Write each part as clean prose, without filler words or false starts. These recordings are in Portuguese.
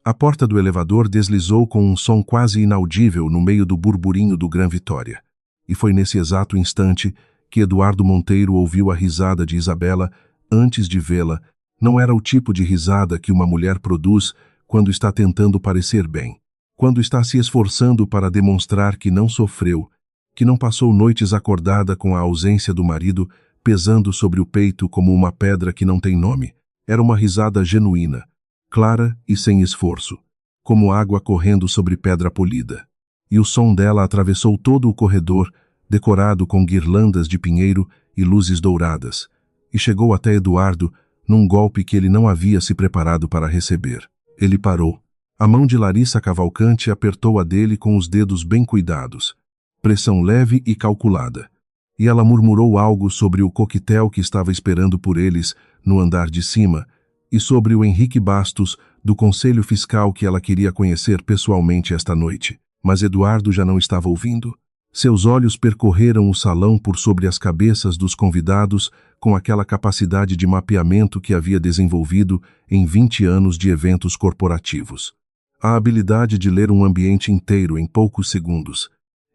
A porta do elevador deslizou com um som quase inaudível no meio do burburinho do Gran Vitória. E foi nesse exato instante que Eduardo Monteiro ouviu a risada de Isabela antes de vê-la. Não era o tipo de risada que uma mulher produz quando está tentando parecer bem, quando está se esforçando para demonstrar que não sofreu, que não passou noites acordada com a ausência do marido pesando sobre o peito como uma pedra que não tem nome. Era uma risada genuína, clara e sem esforço, como água correndo sobre pedra polida. E o som dela atravessou todo o corredor, decorado com guirlandas de pinheiro e luzes douradas, e chegou até Eduardo num golpe que ele não havia se preparado para receber. Ele parou. A mão de Larissa Cavalcante apertou a dele com os dedos bem cuidados, pressão leve e calculada. E ela murmurou algo sobre o coquetel que estava esperando por eles no andar de cima, e sobre o Henrique Bastos, do Conselho Fiscal que ela queria conhecer pessoalmente esta noite. Mas Eduardo já não estava ouvindo. Seus olhos percorreram o salão por sobre as cabeças dos convidados com aquela capacidade de mapeamento que havia desenvolvido em 20 anos de eventos corporativos. A habilidade de ler um ambiente inteiro em poucos segundos.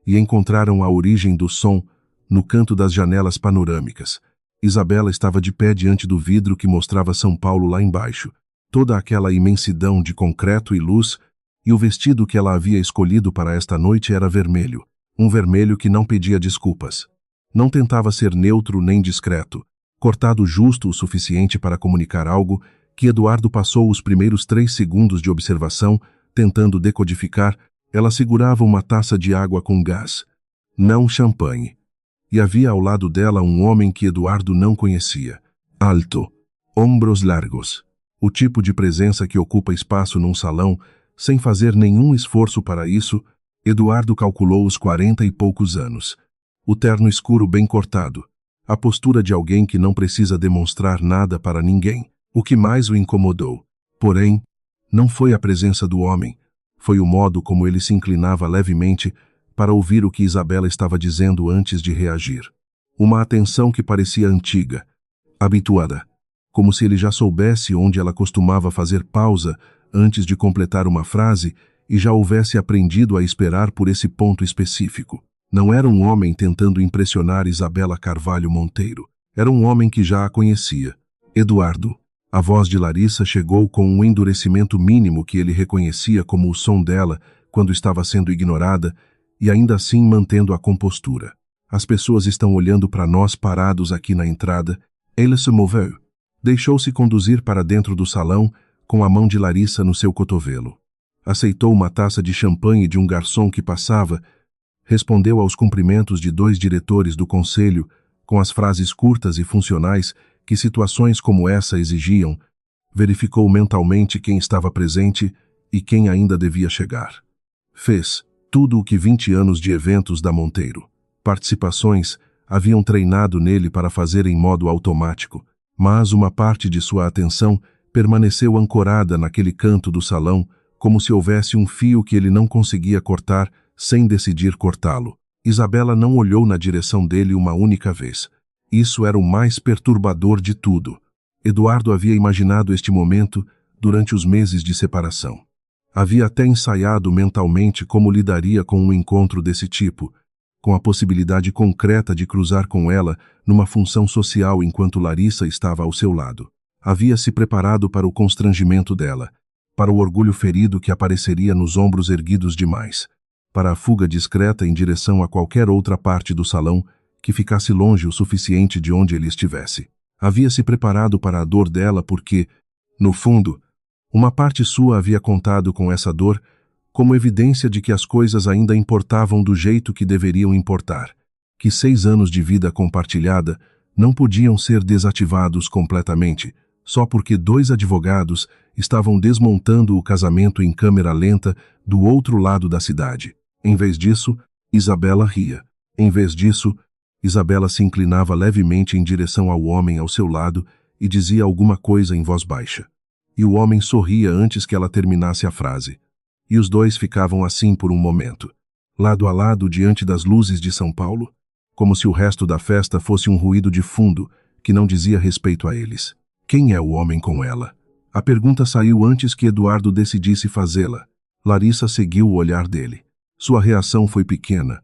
E encontraram a origem do som no canto das janelas panorâmicas. Isabela estava de pé diante do vidro que mostrava São Paulo lá embaixo, toda aquela imensidão de concreto e luz, e o vestido que ela havia escolhido para esta noite era vermelho, um vermelho que não pedia desculpas. Não tentava ser neutro nem discreto, cortado justo o suficiente para comunicar algo que Eduardo passou os primeiros 3 segundos de observação, tentando decodificar. Ela segurava uma taça de água com gás, não champanhe. E havia ao lado dela um homem que Eduardo não conhecia. Alto, ombros largos. O tipo de presença que ocupa espaço num salão, sem fazer nenhum esforço para isso. Eduardo calculou os 40 e poucos anos. O terno escuro bem cortado. A postura de alguém que não precisa demonstrar nada para ninguém. O que mais o incomodou, porém, não foi a presença do homem. Foi o modo como ele se inclinava levemente para ouvir o que Isabela estava dizendo antes de reagir. Uma atenção que parecia antiga, habituada, como se ele já soubesse onde ela costumava fazer pausa antes de completar uma frase e já houvesse aprendido a esperar por esse ponto específico. Não era um homem tentando impressionar Isabela Carvalho Monteiro. Era um homem que já a conhecia. Eduardo. A voz de Larissa chegou com um endurecimento mínimo que ele reconhecia como o som dela quando estava sendo ignorada e ainda assim mantendo a compostura. As pessoas estão olhando para nós parados aqui na entrada. Ele se moveu. Deixou-se conduzir para dentro do salão com a mão de Larissa no seu cotovelo. Aceitou uma taça de champanhe de um garçom que passava, respondeu aos cumprimentos de 2 diretores do conselho com as frases curtas e funcionais que situações como essa exigiam, verificou mentalmente quem estava presente e quem ainda devia chegar. Fez tudo o que 20 anos de eventos da Monteiro, participações, haviam treinado nele para fazer em modo automático, mas uma parte de sua atenção permaneceu ancorada naquele canto do salão, como se houvesse um fio que ele não conseguia cortar sem decidir cortá-lo. Isabela não olhou na direção dele uma única vez. Isso era o mais perturbador de tudo. Eduardo havia imaginado este momento durante os meses de separação. Havia até ensaiado mentalmente como lidaria com um encontro desse tipo, com a possibilidade concreta de cruzar com ela numa função social enquanto Larissa estava ao seu lado. Havia se preparado para o constrangimento dela, para o orgulho ferido que apareceria nos ombros erguidos demais, para a fuga discreta em direção a qualquer outra parte do salão que ficasse longe o suficiente de onde ele estivesse. Havia se preparado para a dor dela porque, no fundo, uma parte sua havia contado com essa dor como evidência de que as coisas ainda importavam do jeito que deveriam importar, que 6 anos de vida compartilhada não podiam ser desativados completamente, só porque 2 advogados estavam desmontando o casamento em câmera lenta do outro lado da cidade. Em vez disso, Isabela ria. Em vez disso, Isabela se inclinava levemente em direção ao homem ao seu lado e dizia alguma coisa em voz baixa. E o homem sorria antes que ela terminasse a frase. E os 2 ficavam assim por um momento, lado a lado diante das luzes de São Paulo, como se o resto da festa fosse um ruído de fundo que não dizia respeito a eles. Quem é o homem com ela? A pergunta saiu antes que Eduardo decidisse fazê-la. Larissa seguiu o olhar dele. Sua reação foi pequena.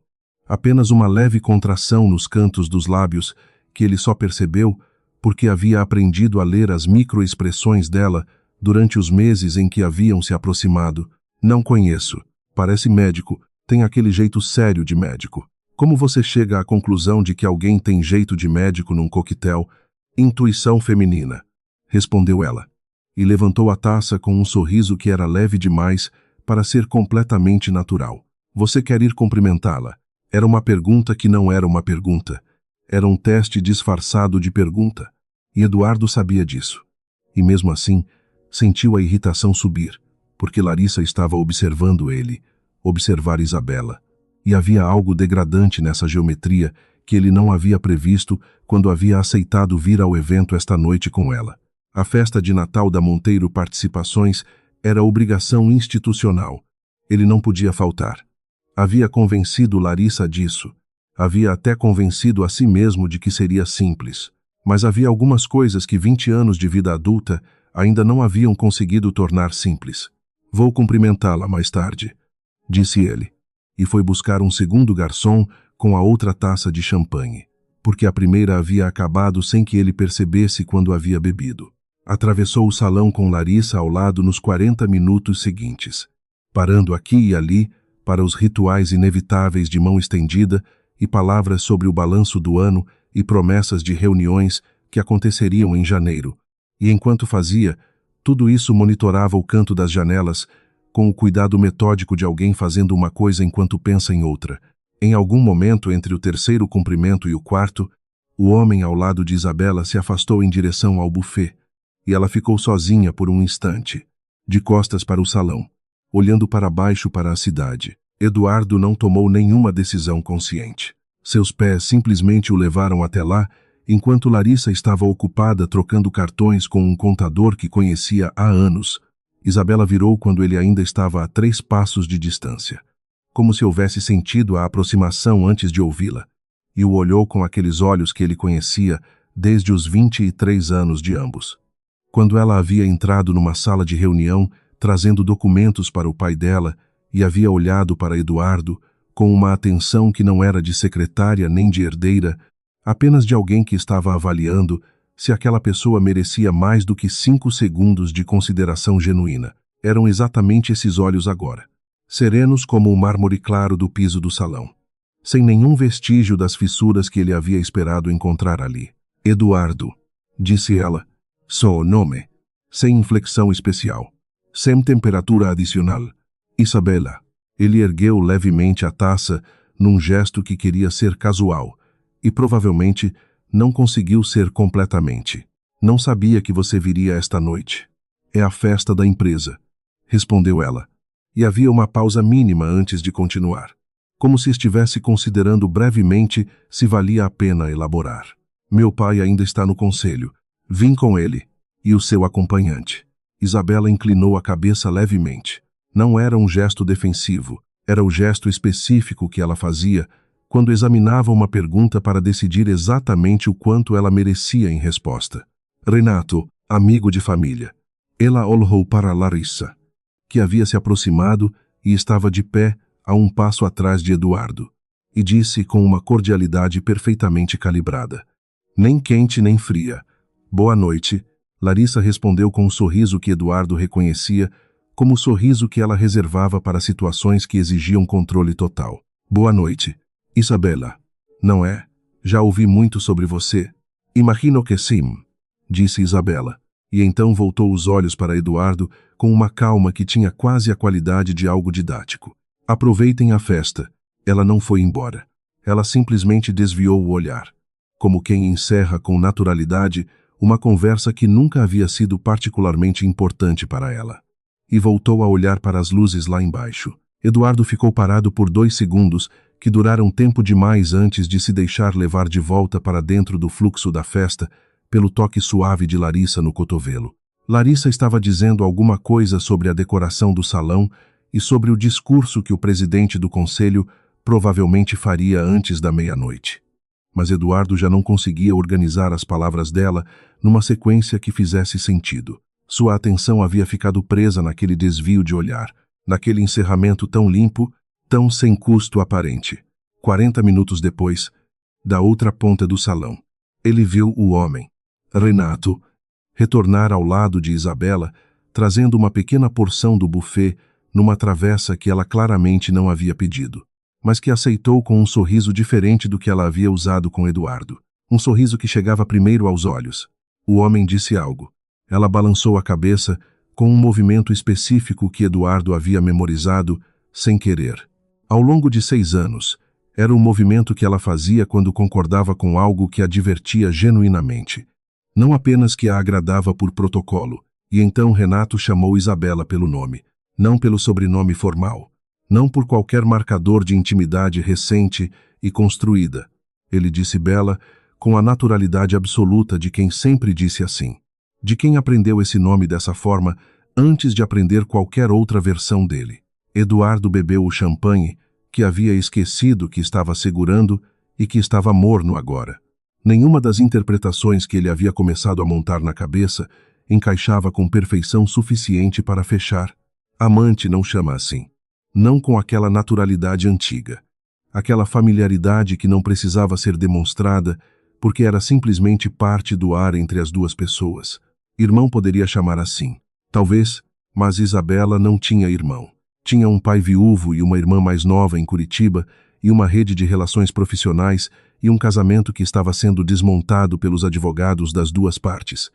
Apenas uma leve contração nos cantos dos lábios, que ele só percebeu porque havia aprendido a ler as microexpressões dela durante os meses em que haviam se aproximado. Não conheço. Parece médico. Tem aquele jeito sério de médico. Como você chega à conclusão de que alguém tem jeito de médico num coquetel? Intuição feminina, respondeu ela. E levantou a taça com um sorriso que era leve demais para ser completamente natural. Você quer ir cumprimentá-la? Era uma pergunta que não era uma pergunta. Era um teste disfarçado de pergunta. E Eduardo sabia disso. E mesmo assim, sentiu a irritação subir, porque Larissa estava observando ele, observar Isabela. E havia algo degradante nessa geometria que ele não havia previsto quando havia aceitado vir ao evento esta noite com ela. A festa de Natal da Monteiro Participações era obrigação institucional. Ele não podia faltar. Havia convencido Larissa disso. Havia até convencido a si mesmo de que seria simples. Mas havia algumas coisas que 20 anos de vida adulta ainda não haviam conseguido tornar simples. Vou cumprimentá-la mais tarde, disse ele. E foi buscar um segundo garçom com a outra taça de champanhe, porque a primeira havia acabado sem que ele percebesse quando havia bebido. Atravessou o salão com Larissa ao lado nos 40 minutos seguintes, parando aqui e ali para os rituais inevitáveis de mão estendida e palavras sobre o balanço do ano e promessas de reuniões que aconteceriam em janeiro. E enquanto fazia, tudo isso monitorava o canto das janelas, com o cuidado metódico de alguém fazendo uma coisa enquanto pensa em outra. Em algum momento entre o terceiro cumprimento e o quarto, o homem ao lado de Isabela se afastou em direção ao buffet, e ela ficou sozinha por um instante, de costas para o salão, olhando para baixo para a cidade. Eduardo não tomou nenhuma decisão consciente. Seus pés simplesmente o levaram até lá, enquanto Larissa estava ocupada trocando cartões com um contador que conhecia há anos. Isabela virou quando ele ainda estava a 3 passos de distância, como se houvesse sentido a aproximação antes de ouvi-la, e o olhou com aqueles olhos que ele conhecia desde os 23 anos de ambos. Quando ela havia entrado numa sala de reunião, trazendo documentos para o pai dela, e havia olhado para Eduardo com uma atenção que não era de secretária nem de herdeira, apenas de alguém que estava avaliando se aquela pessoa merecia mais do que 5 segundos de consideração genuína. Eram exatamente esses olhos agora, serenos como o mármore claro do piso do salão, sem nenhum vestígio das fissuras que ele havia esperado encontrar ali. Eduardo, disse ela, seu nome, sem inflexão especial, sem temperatura adicional. Isabela. Ele ergueu levemente a taça num gesto que queria ser casual, e provavelmente não conseguiu ser completamente. Não sabia que você viria esta noite. É a festa da empresa, respondeu ela. E havia uma pausa mínima antes de continuar, como se estivesse considerando brevemente se valia a pena elaborar. Meu pai ainda está no conselho. Vim com ele. E o seu acompanhante. Isabela inclinou a cabeça levemente. Não era um gesto defensivo, era o gesto específico que ela fazia quando examinava uma pergunta para decidir exatamente o quanto ela merecia em resposta. Renato, amigo de família. Ela olhou para Larissa, que havia se aproximado e estava de pé a um passo atrás de Eduardo, e disse com uma cordialidade perfeitamente calibrada. Nem quente nem fria. Boa noite. Larissa respondeu com um sorriso que Eduardo reconhecia como o sorriso que ela reservava para situações que exigiam controle total. Boa noite. Isabela. Não é? Já ouvi muito sobre você. Imagino que sim, disse Isabela, e então voltou os olhos para Eduardo com uma calma que tinha quase a qualidade de algo didático. Aproveitem a festa. Ela não foi embora. Ela simplesmente desviou o olhar, como quem encerra com naturalidade uma conversa que nunca havia sido particularmente importante para ela. E voltou a olhar para as luzes lá embaixo. Eduardo ficou parado por 2 segundos, que duraram tempo demais antes de se deixar levar de volta para dentro do fluxo da festa, pelo toque suave de Larissa no cotovelo. Larissa estava dizendo alguma coisa sobre a decoração do salão e sobre o discurso que o presidente do conselho provavelmente faria antes da meia-noite. Mas Eduardo já não conseguia organizar as palavras dela numa sequência que fizesse sentido. Sua atenção havia ficado presa naquele desvio de olhar, naquele encerramento tão limpo, tão sem custo aparente. 40 minutos depois, da outra ponta do salão, ele viu o homem, Renato, retornar ao lado de Isabela, trazendo uma pequena porção do buffet numa travessa que ela claramente não havia pedido, mas que aceitou com um sorriso diferente do que ela havia usado com Eduardo. Um sorriso que chegava primeiro aos olhos. O homem disse algo. Ela balançou a cabeça com um movimento específico que Eduardo havia memorizado sem querer. Ao longo de 6 anos, era um movimento que ela fazia quando concordava com algo que a divertia genuinamente. Não apenas que a agradava por protocolo. E então Renato chamou Isabela pelo nome, não pelo sobrenome formal, não por qualquer marcador de intimidade recente e construída. Ele disse Bela com a naturalidade absoluta de quem sempre disse assim, de quem aprendeu esse nome dessa forma antes de aprender qualquer outra versão dele. Eduardo bebeu o champanhe, que havia esquecido que estava segurando e que estava morno agora. Nenhuma das interpretações que ele havia começado a montar na cabeça encaixava com perfeição suficiente para fechar. Amante não chama assim. Não com aquela naturalidade antiga. Aquela familiaridade que não precisava ser demonstrada, porque era simplesmente parte do ar entre as duas pessoas. Irmão poderia chamar assim. Talvez, mas Isabela não tinha irmão. Tinha um pai viúvo e uma irmã mais nova em Curitiba, e uma rede de relações profissionais e um casamento que estava sendo desmontado pelos advogados das duas partes.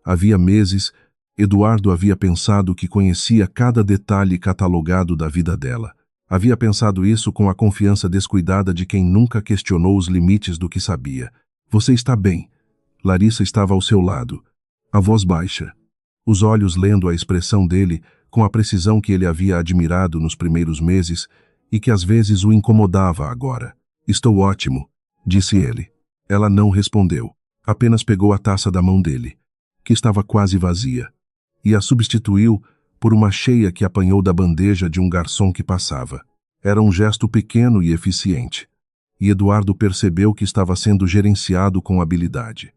Havia meses, Eduardo havia pensado que conhecia cada detalhe catalogado da vida dela. Havia pensado isso com a confiança descuidada de quem nunca questionou os limites do que sabia. Você está bem. Larissa estava ao seu lado. A voz baixa. Os olhos lendo a expressão dele com a precisão que ele havia admirado nos primeiros meses e que às vezes o incomodava agora. Estou ótimo, disse ele. Ela não respondeu. Apenas pegou a taça da mão dele, que estava quase vazia, e a substituiu por uma cheia que apanhou da bandeja de um garçom que passava. Era um gesto pequeno e eficiente, e Eduardo percebeu que estava sendo gerenciado com habilidade,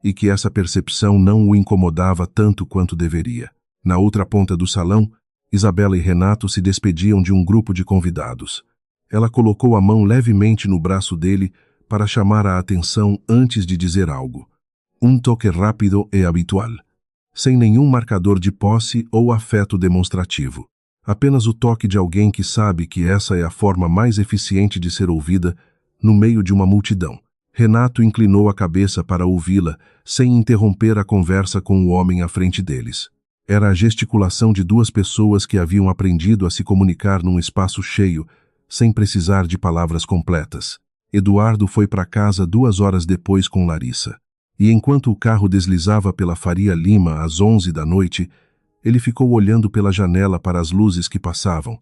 e que essa percepção não o incomodava tanto quanto deveria. Na outra ponta do salão, Isabela e Renato se despediam de um grupo de convidados. Ela colocou a mão levemente no braço dele para chamar a atenção antes de dizer algo. Um toque rápido e habitual, sem nenhum marcador de posse ou afeto demonstrativo. Apenas o toque de alguém que sabe que essa é a forma mais eficiente de ser ouvida no meio de uma multidão. Renato inclinou a cabeça para ouvi-la, sem interromper a conversa com o homem à frente deles. Era a gesticulação de duas pessoas que haviam aprendido a se comunicar num espaço cheio, sem precisar de palavras completas. Eduardo foi para casa 2 horas depois com Larissa. E enquanto o carro deslizava pela Faria Lima às 11 da noite, ele ficou olhando pela janela para as luzes que passavam,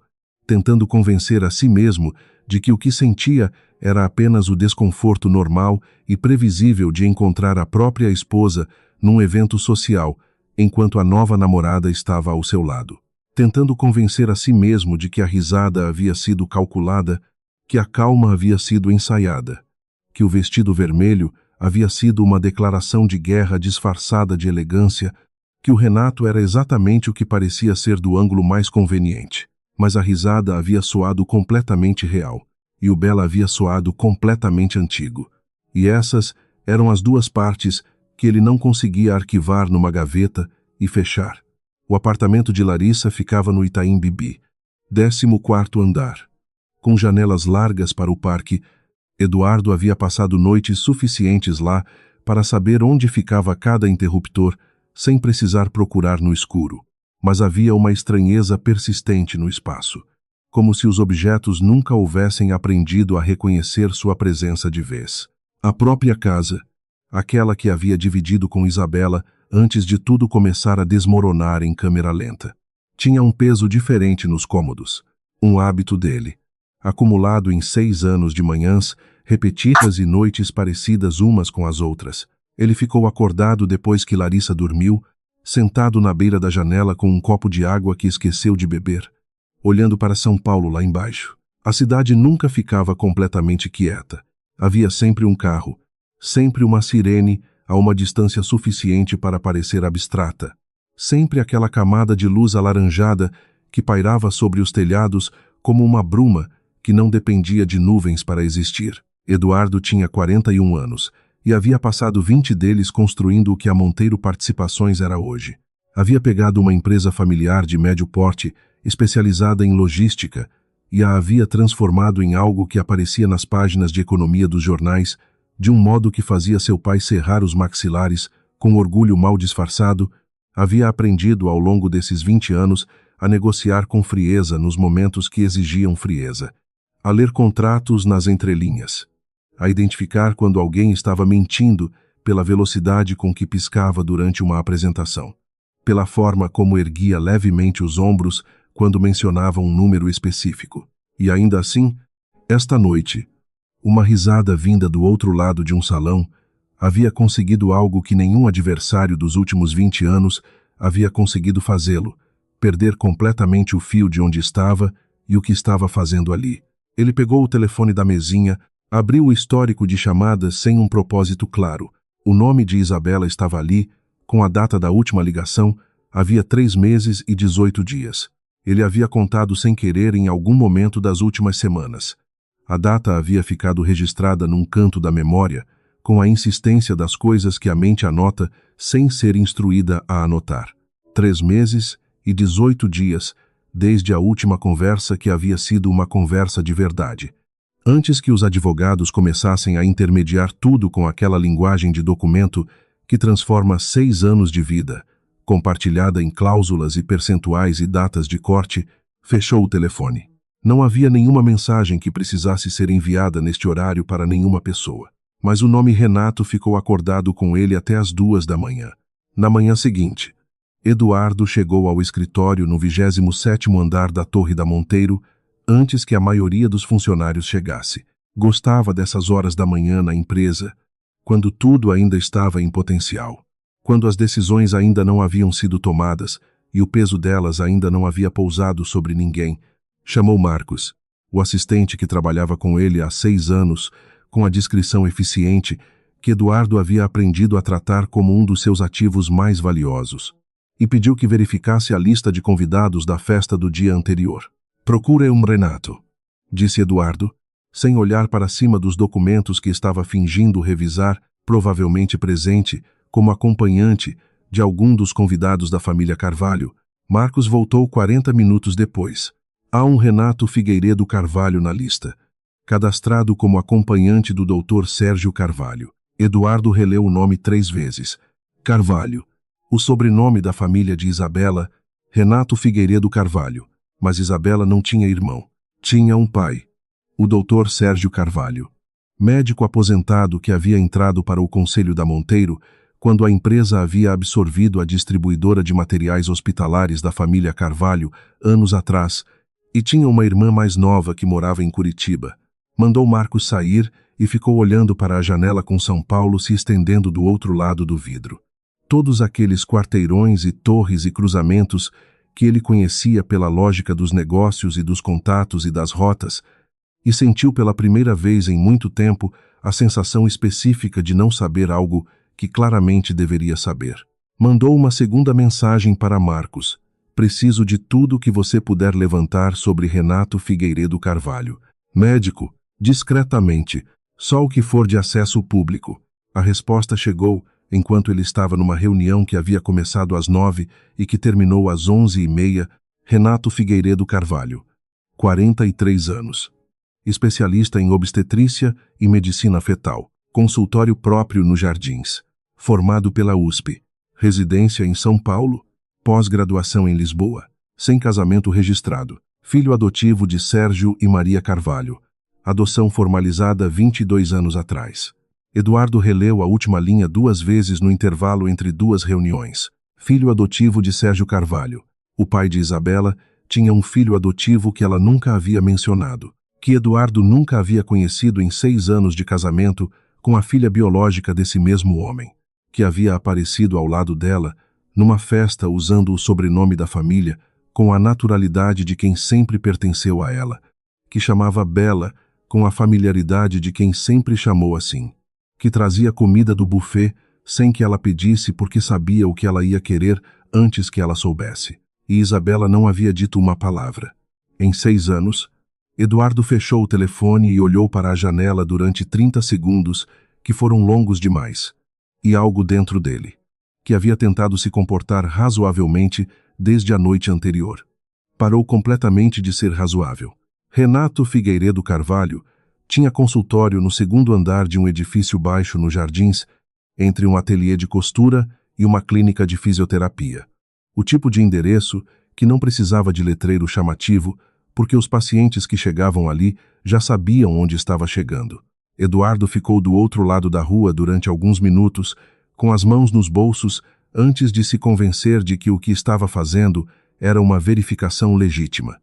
tentando convencer a si mesmo de que o que sentia era apenas o desconforto normal e previsível de encontrar a própria esposa num evento social, enquanto a nova namorada estava ao seu lado. Tentando convencer a si mesmo de que a risada havia sido calculada, que a calma havia sido ensaiada, que o vestido vermelho havia sido uma declaração de guerra disfarçada de elegância, que o Renato era exatamente o que parecia ser do ângulo mais conveniente. Mas a risada havia soado completamente real, e o Bela havia soado completamente antigo. E essas eram as duas partes que ele não conseguia arquivar numa gaveta e fechar. O apartamento de Larissa ficava no Itaim Bibi, 14º andar. Com janelas largas para o parque, Eduardo havia passado noites suficientes lá para saber onde ficava cada interruptor, sem precisar procurar no escuro. Mas havia uma estranheza persistente no espaço, como se os objetos nunca houvessem aprendido a reconhecer sua presença de vez. A própria casa, aquela que havia dividido com Isabela antes de tudo começar a desmoronar em câmera lenta, tinha um peso diferente nos cômodos, um hábito dele, acumulado em 6 anos de manhãs repetidas e noites parecidas umas com as outras. Ele ficou acordado depois que Larissa dormiu, sentado na beira da janela com um copo de água que esqueceu de beber, olhando para São Paulo lá embaixo. A cidade nunca ficava completamente quieta. Havia sempre um carro, sempre uma sirene a uma distância suficiente para parecer abstrata, Sempre aquela camada de luz alaranjada que pairava sobre os telhados como uma bruma que não dependia de nuvens para existir. Eduardo tinha 41 anos e havia passado 20 deles construindo o que a Monteiro Participações era hoje. Havia pegado uma empresa familiar de médio porte, especializada em logística, e a havia transformado em algo que aparecia nas páginas de economia dos jornais, de um modo que fazia seu pai cerrar os maxilares, com orgulho mal disfarçado. Havia aprendido ao longo desses 20 anos a negociar com frieza nos momentos que exigiam frieza, a ler contratos nas entrelinhas, a identificar quando alguém estava mentindo pela velocidade com que piscava durante uma apresentação, pela forma como erguia levemente os ombros quando mencionava um número específico. E ainda assim, esta noite, uma risada vinda do outro lado de um salão havia conseguido algo que nenhum adversário dos últimos 20 anos havia conseguido fazê-lo: perder completamente o fio de onde estava e o que estava fazendo ali. Ele pegou o telefone da mesinha, abriu o histórico de chamadas sem um propósito claro. O nome de Isabela estava ali, com a data da última ligação, havia 3 meses e 18 dias. Ele havia contado sem querer em algum momento das últimas semanas. A data havia ficado registrada num canto da memória, com a insistência das coisas que a mente anota sem ser instruída a anotar. 3 meses e 18 dias, desde a última conversa que havia sido uma conversa de verdade. Antes que os advogados começassem a intermediar tudo com aquela linguagem de documento que transforma 6 anos de vida, compartilhada em cláusulas e percentuais e datas de corte, fechou o telefone. Não havia nenhuma mensagem que precisasse ser enviada neste horário para nenhuma pessoa. Mas o nome Renato ficou acordado com ele até as 2 da manhã. Na manhã seguinte, Eduardo chegou ao escritório no 27º andar da Torre da Monteiro, antes que a maioria dos funcionários chegasse. Gostava dessas horas da manhã na empresa, quando tudo ainda estava em potencial, quando as decisões ainda não haviam sido tomadas e o peso delas ainda não havia pousado sobre ninguém. Chamou Marcos, o assistente que trabalhava com ele há 6 anos, com a discrição eficiente que Eduardo havia aprendido a tratar como um dos seus ativos mais valiosos, e pediu que verificasse a lista de convidados da festa do dia anterior. "Procure Renato", disse Eduardo, sem olhar para cima dos documentos que estava fingindo revisar, provavelmente presente, como acompanhante de algum dos convidados da família Carvalho. Marcos voltou 40 minutos depois. "Há um Renato Figueiredo Carvalho na lista, cadastrado como acompanhante do Dr. Sérgio Carvalho." Eduardo releu o nome 3 vezes. Carvalho. O sobrenome da família de Isabela, Renato Figueiredo Carvalho. Mas Isabela não tinha irmão. Tinha um pai, o Dr. Sérgio Carvalho, médico aposentado que havia entrado para o Conselho da Monteiro quando a empresa havia absorvido a distribuidora de materiais hospitalares da família Carvalho anos atrás, e tinha uma irmã mais nova que morava em Curitiba. Mandou Marcos sair e ficou olhando para a janela com São Paulo se estendendo do outro lado do vidro. Todos aqueles quarteirões e torres e cruzamentos que ele conhecia pela lógica dos negócios e dos contatos e das rotas, e sentiu pela primeira vez em muito tempo a sensação específica de não saber algo que claramente deveria saber. Mandou uma segunda mensagem para Marcos: "Preciso de tudo que você puder levantar sobre Renato Figueiredo Carvalho. Médico, discretamente, só o que for de acesso público." A resposta chegou enquanto ele estava numa reunião que havia começado às 9 e que terminou às 11h30. Renato Figueiredo Carvalho, 43 anos. Especialista em obstetrícia e medicina fetal. Consultório próprio nos Jardins. Formado pela USP. Residência em São Paulo. Pós-graduação em Lisboa. Sem casamento registrado. Filho adotivo de Sérgio e Maria Carvalho. Adoção formalizada 22 anos atrás. Eduardo releu a última linha 2 vezes no intervalo entre 2 reuniões. Filho adotivo de Sérgio Carvalho. O pai de Isabela tinha um filho adotivo que ela nunca havia mencionado, que Eduardo nunca havia conhecido em 6 anos de casamento com a filha biológica desse mesmo homem, que havia aparecido ao lado dela numa festa usando o sobrenome da família com a naturalidade de quem sempre pertenceu a ela, que chamava Bela com a familiaridade de quem sempre chamou assim, que trazia comida do buffet sem que ela pedisse porque sabia o que ela ia querer antes que ela soubesse. E Isabela não havia dito uma palavra. Em 6 anos, Eduardo fechou o telefone e olhou para a janela durante 30 segundos, que foram longos demais. E algo dentro dele, que havia tentado se comportar razoavelmente desde a noite anterior, parou completamente de ser razoável. Renato Figueiredo Carvalho tinha consultório no segundo andar de um edifício baixo nos Jardins, entre um ateliê de costura e uma clínica de fisioterapia. O tipo de endereço que não precisava de letreiro chamativo, porque os pacientes que chegavam ali já sabiam onde estava chegando. Eduardo ficou do outro lado da rua durante alguns minutos, com as mãos nos bolsos, antes de se convencer de que o que estava fazendo era uma verificação legítima.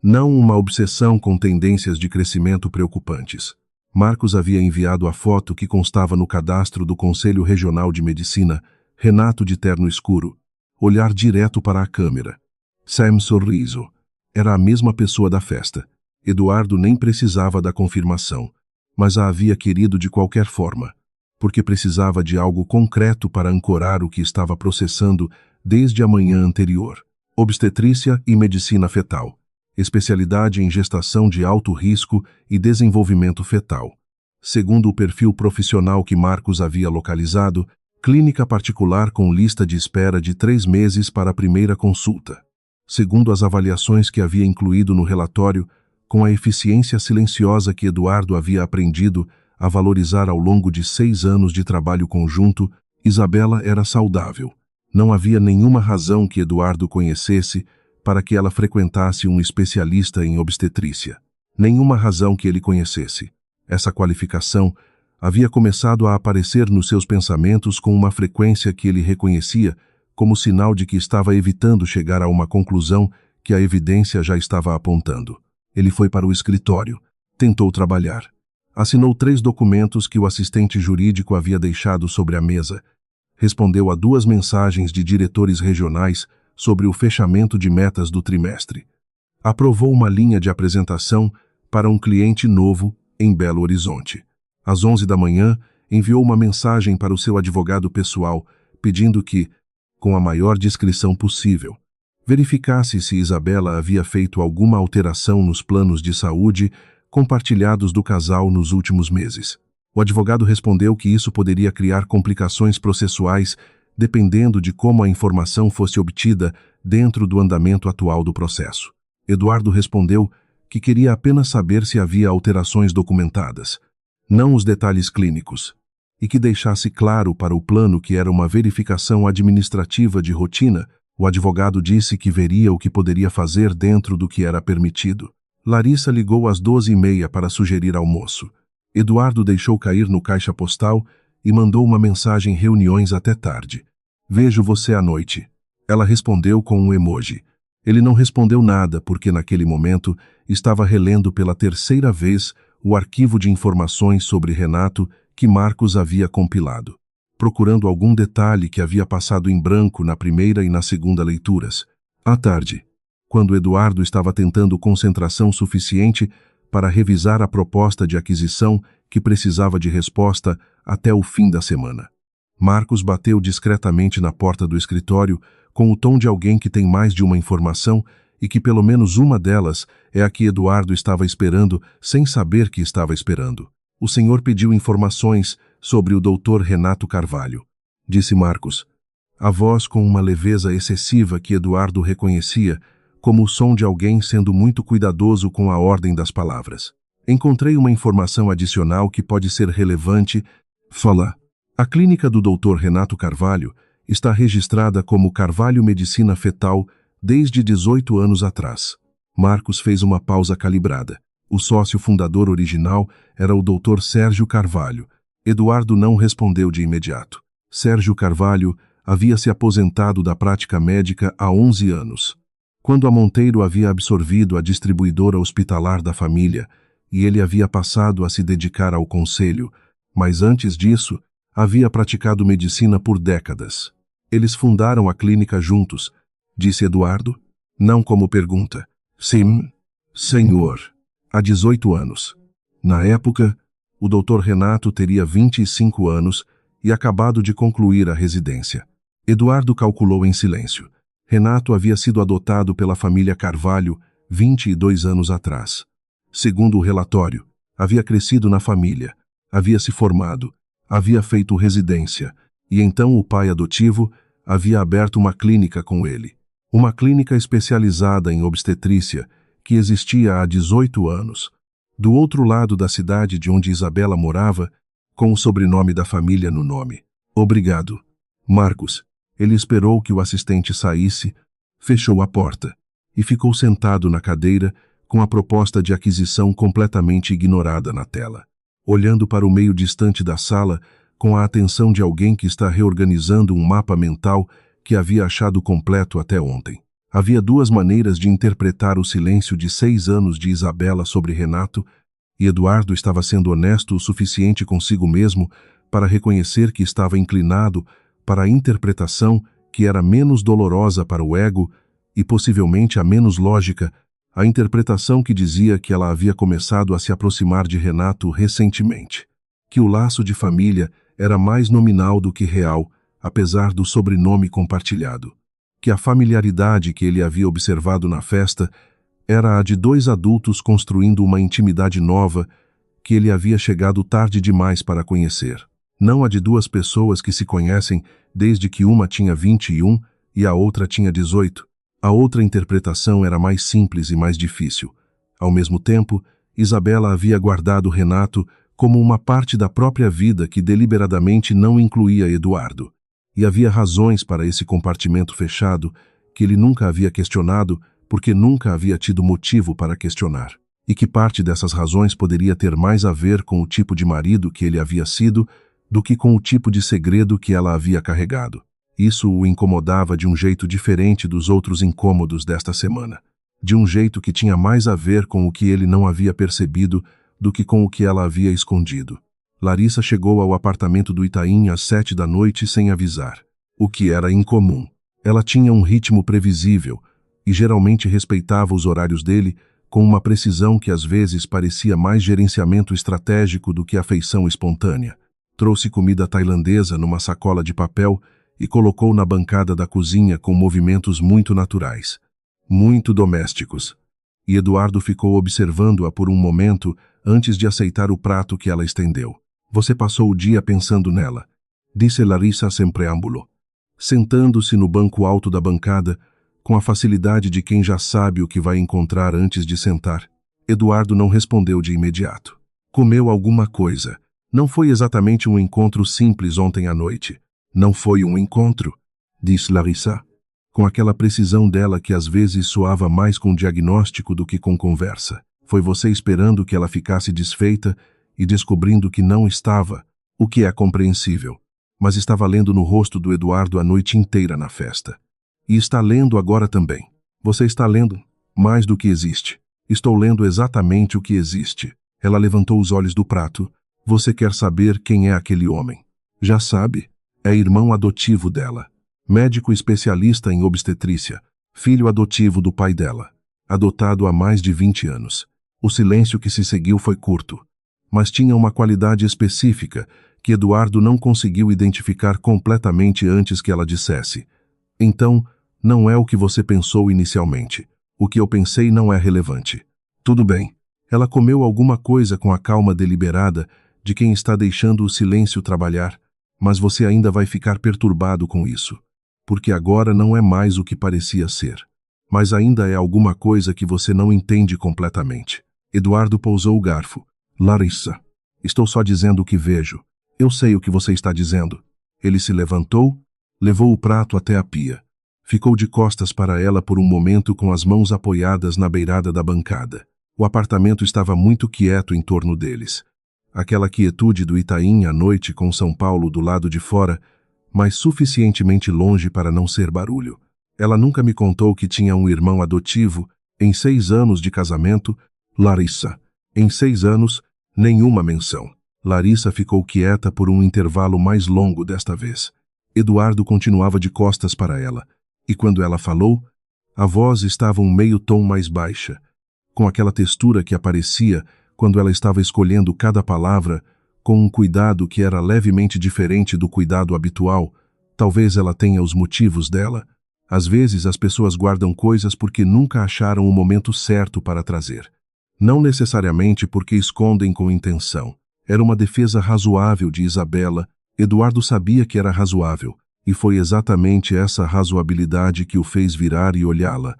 Não uma obsessão com tendências de crescimento preocupantes. Marcos havia enviado a foto que constava no cadastro do Conselho Regional de Medicina, Renato de terno escuro, olhar direto para a câmera. Sam sorriso. Era a mesma pessoa da festa. Eduardo nem precisava da confirmação, mas a havia querido de qualquer forma, porque precisava de algo concreto para ancorar o que estava processando desde a manhã anterior. Obstetrícia e medicina fetal. Especialidade em gestação de alto risco e desenvolvimento fetal. Segundo o perfil profissional que Marcos havia localizado, clínica particular com lista de espera de 3 meses para a primeira consulta. Segundo as avaliações que havia incluído no relatório, com a eficiência silenciosa que Eduardo havia aprendido a valorizar ao longo de 6 anos de trabalho conjunto, Isabela era saudável. Não havia nenhuma razão que Eduardo conhecesse para que ela frequentasse um especialista em obstetrícia. Nenhuma razão que ele conhecesse. Essa qualificação havia começado a aparecer nos seus pensamentos com uma frequência que ele reconhecia como sinal de que estava evitando chegar a uma conclusão que a evidência já estava apontando. Ele foi para o escritório, tentou trabalhar. Assinou 3 documentos que o assistente jurídico havia deixado sobre a mesa. Respondeu a 2 mensagens de diretores regionais sobre o fechamento de metas do trimestre. Aprovou uma linha de apresentação para um cliente novo em Belo Horizonte. Às 11 da manhã, enviou uma mensagem para o seu advogado pessoal, pedindo que, com a maior discrição possível, verificasse se Isabela havia feito alguma alteração nos planos de saúde compartilhados do casal nos últimos meses. O advogado respondeu que isso poderia criar complicações processuais dependendo de como a informação fosse obtida dentro do andamento atual do processo. Eduardo respondeu que queria apenas saber se havia alterações documentadas, não os detalhes clínicos, e que deixasse claro para o plano que era uma verificação administrativa de rotina. O advogado disse que veria o que poderia fazer dentro do que era permitido. Larissa ligou às 12h30 para sugerir almoço. Eduardo deixou cair no caixa postal e mandou uma mensagem: reuniões até tarde. Vejo você à noite. Ela respondeu com um emoji. Ele não respondeu nada porque naquele momento estava relendo pela 3ª vez o arquivo de informações sobre Renato que Marcos havia compilado, procurando algum detalhe que havia passado em branco na primeira e na segunda leituras. À tarde, quando Eduardo estava tentando concentração suficiente para revisar a proposta de aquisição que precisava de resposta até o fim da semana, Marcos bateu discretamente na porta do escritório com o tom de alguém que tem mais de uma informação e que pelo menos uma delas é a que Eduardo estava esperando sem saber que estava esperando. O senhor pediu informações sobre o Dr. Renato Carvalho, disse Marcos, a voz com uma leveza excessiva que Eduardo reconhecia como o som de alguém sendo muito cuidadoso com a ordem das palavras. Encontrei uma informação adicional que pode ser relevante. Fala. A clínica do Dr. Renato Carvalho está registrada como Carvalho Medicina Fetal desde 18 anos atrás. Marcos fez uma pausa calibrada. O sócio fundador original era o Dr. Sérgio Carvalho. Eduardo não respondeu de imediato. Sérgio Carvalho havia se aposentado da prática médica há 11 anos, quando a Monteiro havia absorvido a distribuidora hospitalar da família, e ele havia passado a se dedicar ao conselho, mas antes disso, havia praticado medicina por décadas. Eles fundaram a clínica juntos, disse Eduardo, não como pergunta. Sim, senhor. Há 18 anos. Na época, o Dr. Renato teria 25 anos e acabado de concluir a residência. Eduardo calculou em silêncio. Renato havia sido adotado pela família Carvalho 22 anos atrás. Segundo o relatório, havia crescido na família, havia se formado, havia feito residência, e então o pai adotivo havia aberto uma clínica com ele. Uma clínica especializada em obstetrícia, que existia há 18 anos. Do outro lado da cidade de onde Isabela morava, com o sobrenome da família no nome. Obrigado, Marcos. Ele esperou que o assistente saísse, fechou a porta e ficou sentado na cadeira com a proposta de aquisição completamente ignorada na tela, olhando para o meio distante da sala com a atenção de alguém que está reorganizando um mapa mental que havia achado completo até ontem. Havia duas maneiras de interpretar o silêncio de 6 anos de Isabela sobre Renato, e Eduardo estava sendo honesto o suficiente consigo mesmo para reconhecer que estava inclinado para a interpretação que era menos dolorosa para o ego e possivelmente a menos lógica, a interpretação que dizia que ela havia começado a se aproximar de Renato recentemente, que o laço de família era mais nominal do que real, apesar do sobrenome compartilhado, que a familiaridade que ele havia observado na festa era a de 2 adultos construindo uma intimidade nova que ele havia chegado tarde demais para conhecer. Não a de 2 pessoas que se conhecem desde que uma tinha 21 e a outra tinha 18. A outra interpretação era mais simples e mais difícil. Ao mesmo tempo, Isabela havia guardado Renato como uma parte da própria vida que deliberadamente não incluía Eduardo. E havia razões para esse compartimento fechado que ele nunca havia questionado porque nunca havia tido motivo para questionar. E que parte dessas razões poderia ter mais a ver com o tipo de marido que ele havia sido do que com o tipo de segredo que ela havia carregado. Isso o incomodava de um jeito diferente dos outros incômodos desta semana. De um jeito que tinha mais a ver com o que ele não havia percebido do que com o que ela havia escondido. Larissa chegou ao apartamento do Itaim às 7 da noite sem avisar, o que era incomum. Ela tinha um ritmo previsível e geralmente respeitava os horários dele com uma precisão que às vezes parecia mais gerenciamento estratégico do que afeição espontânea. Trouxe comida tailandesa numa sacola de papel e colocou na bancada da cozinha com movimentos muito naturais, muito domésticos. E Eduardo ficou observando-a por um momento antes de aceitar o prato que ela estendeu. Você passou o dia pensando nela, disse Larissa sem preâmbulo, sentando-se no banco alto da bancada, com a facilidade de quem já sabe o que vai encontrar antes de sentar. Eduardo não respondeu de imediato. Comeu alguma coisa. Não foi exatamente um encontro simples ontem à noite. Não foi um encontro, disse Larissa, com aquela precisão dela que às vezes soava mais com diagnóstico do que com conversa. Foi você esperando que ela ficasse desfeita e descobrindo que não estava, o que é compreensível, mas estava lendo no rosto do Eduardo a noite inteira na festa. E está lendo agora também. Você está lendo mais do que existe. Estou lendo exatamente o que existe. Ela levantou os olhos do prato. Você quer saber quem é aquele homem? Já sabe. É irmão adotivo dela. Médico especialista em obstetrícia. Filho adotivo do pai dela. Adotado há mais de 20 anos. O silêncio que se seguiu foi curto, mas tinha uma qualidade específica que Eduardo não conseguiu identificar completamente antes que ela dissesse. Então, não é o que você pensou inicialmente. O que eu pensei não é relevante. Tudo bem. Ela comeu alguma coisa com a calma deliberada de quem está deixando o silêncio trabalhar, mas você ainda vai ficar perturbado com isso, porque agora não é mais o que parecia ser. Mas ainda é alguma coisa que você não entende completamente. Eduardo pousou o garfo. Larissa, estou só dizendo o que vejo. Eu sei o que você está dizendo. Ele se levantou, levou o prato até a pia. Ficou de costas para ela por um momento com as mãos apoiadas na beirada da bancada. O apartamento estava muito quieto em torno deles. Aquela quietude do Itaim à noite com São Paulo do lado de fora, mas suficientemente longe para não ser barulho. Ela nunca me contou que tinha um irmão adotivo em 6 anos de casamento. Larissa. Em 6 anos, nenhuma menção. Larissa ficou quieta por um intervalo mais longo desta vez. Eduardo continuava de costas para ela, e quando ela falou, a voz estava um meio tom mais baixa, com aquela textura que aparecia quando ela estava escolhendo cada palavra com um cuidado que era levemente diferente do cuidado habitual, Talvez ela tenha os motivos dela. Às vezes as pessoas guardam coisas porque nunca acharam o momento certo para trazer. Não necessariamente porque escondem com intenção. Era uma defesa razoável de Isabela. Eduardo sabia que era razoável, e foi exatamente essa razoabilidade que o fez virar e olhá-la,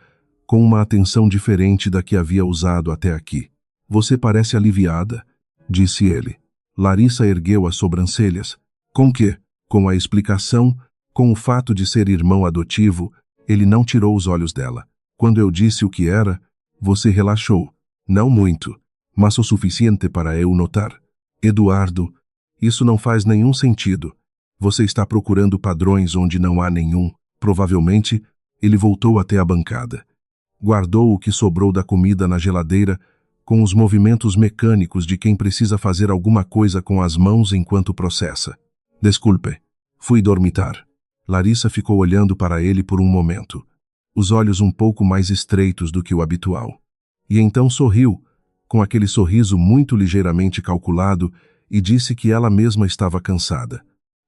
com uma atenção diferente da que havia usado até aqui. Você parece aliviada, disse ele. Larissa ergueu as sobrancelhas. Com quê? Com a explicação, com o fato de ser irmão adotivo. Ele não tirou os olhos dela. Quando eu disse o que era, você relaxou. Não muito, mas o suficiente para eu notar. Eduardo, isso não faz nenhum sentido. Você está procurando padrões onde não há nenhum. Provavelmente, ele voltou até a bancada. Guardou o que sobrou da comida na geladeira, com os movimentos mecânicos de quem precisa fazer alguma coisa com as mãos enquanto processa. Desculpe, fui dormitar. Larissa ficou olhando para ele por um momento, os olhos um pouco mais estreitos do que o habitual. E então sorriu, com aquele sorriso muito ligeiramente calculado, e disse que ela mesma estava cansada,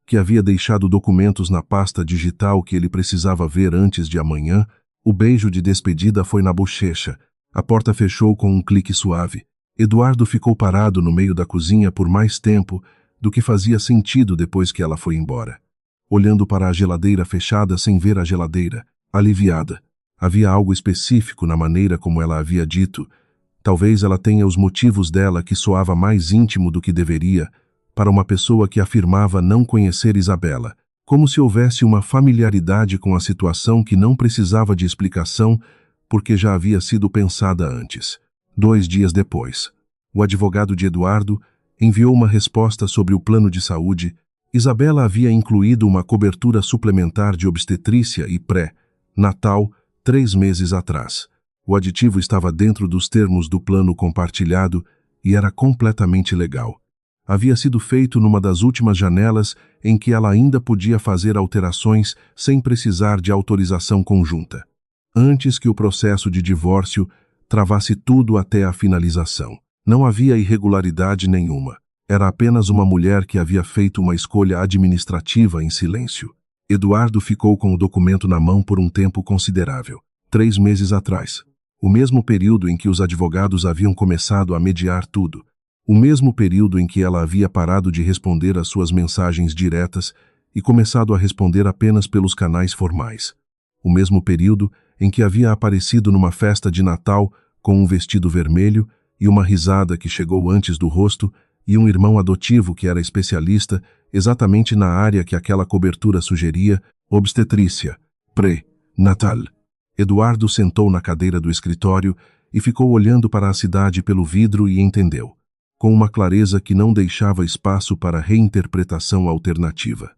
que havia deixado documentos na pasta digital que ele precisava ver antes de amanhã. O beijo de despedida foi na bochecha. A porta fechou com um clique suave. Eduardo ficou parado no meio da cozinha por mais tempo do que fazia sentido depois que ela foi embora, olhando para a geladeira fechada sem ver a geladeira, aliviada. Havia algo específico na maneira como ela havia dito. Talvez ela tenha os motivos dela que soava mais íntimo do que deveria, para uma pessoa que afirmava não conhecer Isabela, como se houvesse uma familiaridade com a situação que não precisava de explicação, porque já havia sido pensada antes. 2 dias depois, o advogado de Eduardo enviou uma resposta sobre o plano de saúde. Isabela havia incluído uma cobertura suplementar de obstetrícia e pré-natal 3 meses atrás. O aditivo estava dentro dos termos do plano compartilhado e era completamente legal. Havia sido feito numa das últimas janelas em que ela ainda podia fazer alterações sem precisar de autorização conjunta, antes que o processo de divórcio travasse tudo até a finalização. Não havia irregularidade nenhuma. Era apenas uma mulher que havia feito uma escolha administrativa em silêncio. Eduardo ficou com o documento na mão por um tempo considerável. 3 meses atrás. O mesmo período em que os advogados haviam começado a mediar tudo. O mesmo período em que ela havia parado de responder às suas mensagens diretas e começado a responder apenas pelos canais formais. O mesmo período em que havia aparecido numa festa de Natal com um vestido vermelho e uma risada que chegou antes do rosto e um irmão adotivo que era especialista exatamente na área que aquela cobertura sugeria, obstetrícia, pré-natal. Eduardo sentou na cadeira do escritório e ficou olhando para a cidade pelo vidro e entendeu, com uma clareza que não deixava espaço para reinterpretação alternativa,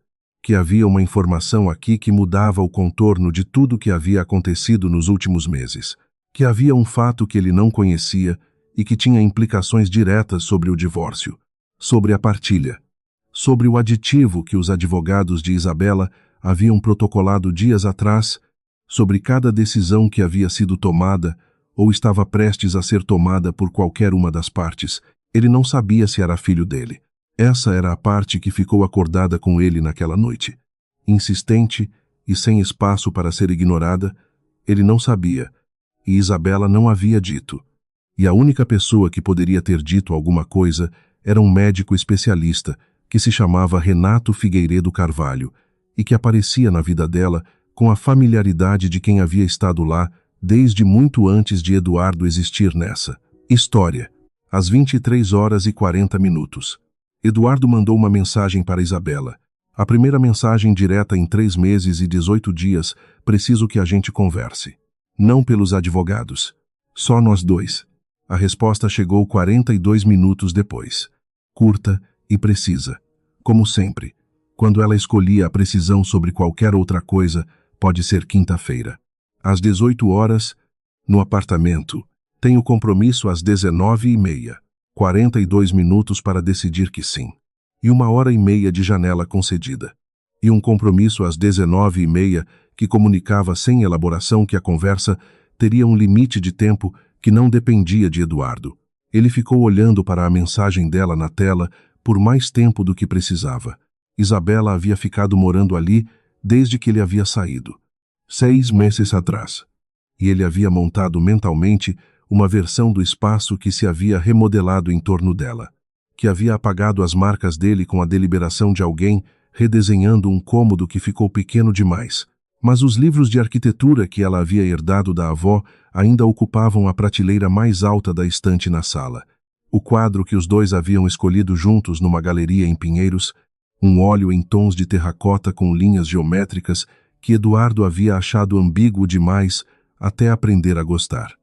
que havia uma informação aqui que mudava o contorno de tudo que havia acontecido nos últimos meses, que havia um fato que ele não conhecia e que tinha implicações diretas sobre o divórcio, sobre a partilha, sobre o aditivo que os advogados de Isabela haviam protocolado dias atrás, sobre cada decisão que havia sido tomada ou estava prestes a ser tomada por qualquer uma das partes. Ele não sabia se era filho dele. Essa era a parte que ficou acordada com ele naquela noite. Insistente e sem espaço para ser ignorada, ele não sabia, e Isabela não havia dito. E a única pessoa que poderia ter dito alguma coisa era um médico especialista que se chamava Renato Figueiredo Carvalho e que aparecia na vida dela com a familiaridade de quem havia estado lá desde muito antes de Eduardo existir nessa história. Às 23h40. Eduardo mandou uma mensagem para Isabela. A primeira mensagem direta em 3 meses e 18 dias. Preciso que a gente converse. Não pelos advogados. Só nós dois. A resposta chegou 42 minutos depois. Curta e precisa. Como sempre. Quando ela escolhia a precisão sobre qualquer outra coisa, pode ser quinta-feira. Às 18 horas, no apartamento. Tenho compromisso às 19h30. 42 minutos para decidir que sim. E 1h30 de janela concedida. E um compromisso às 19h30 que comunicava sem elaboração que a conversa teria um limite de tempo que não dependia de Eduardo. Ele ficou olhando para a mensagem dela na tela por mais tempo do que precisava. Isabela havia ficado morando ali desde que ele havia saído, 6 meses atrás. E ele havia montado mentalmente uma versão do espaço que se havia remodelado em torno dela, que havia apagado as marcas dele com a deliberação de alguém, redesenhando um cômodo que ficou pequeno demais. Mas os livros de arquitetura que ela havia herdado da avó ainda ocupavam a prateleira mais alta da estante na sala. O quadro que os dois haviam escolhido juntos numa galeria em Pinheiros, um óleo em tons de terracota com linhas geométricas que Eduardo havia achado ambíguo demais até aprender a gostar.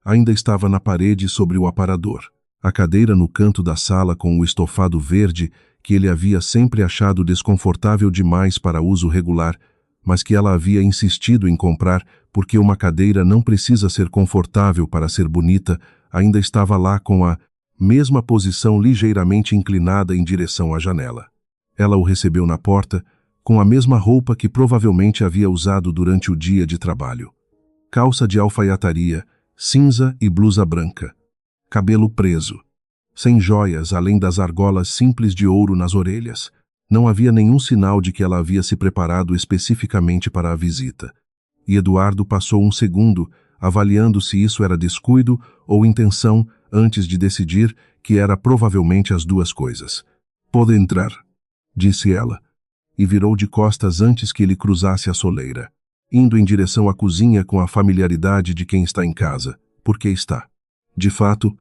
Ainda estava na parede sobre o aparador. A cadeira no canto da sala com o estofado verde que ele havia sempre achado desconfortável demais para uso regular, mas que ela havia insistido em comprar porque uma cadeira não precisa ser confortável para ser bonita, ainda estava lá com a mesma posição ligeiramente inclinada em direção à janela. Ela o recebeu na porta, com a mesma roupa que provavelmente havia usado durante o dia de trabalho. Calça de alfaiataria, cinza e blusa branca. Cabelo preso. Sem joias além das argolas simples de ouro nas orelhas. Não havia nenhum sinal de que ela havia se preparado especificamente para a visita. E Eduardo passou um segundo, avaliando se isso era descuido ou intenção, antes de decidir que era provavelmente as duas coisas. "Pode entrar", disse ela, e virou de costas antes que ele cruzasse a soleira, indo em direção à cozinha com a familiaridade de quem está em casa, porque está, de fato,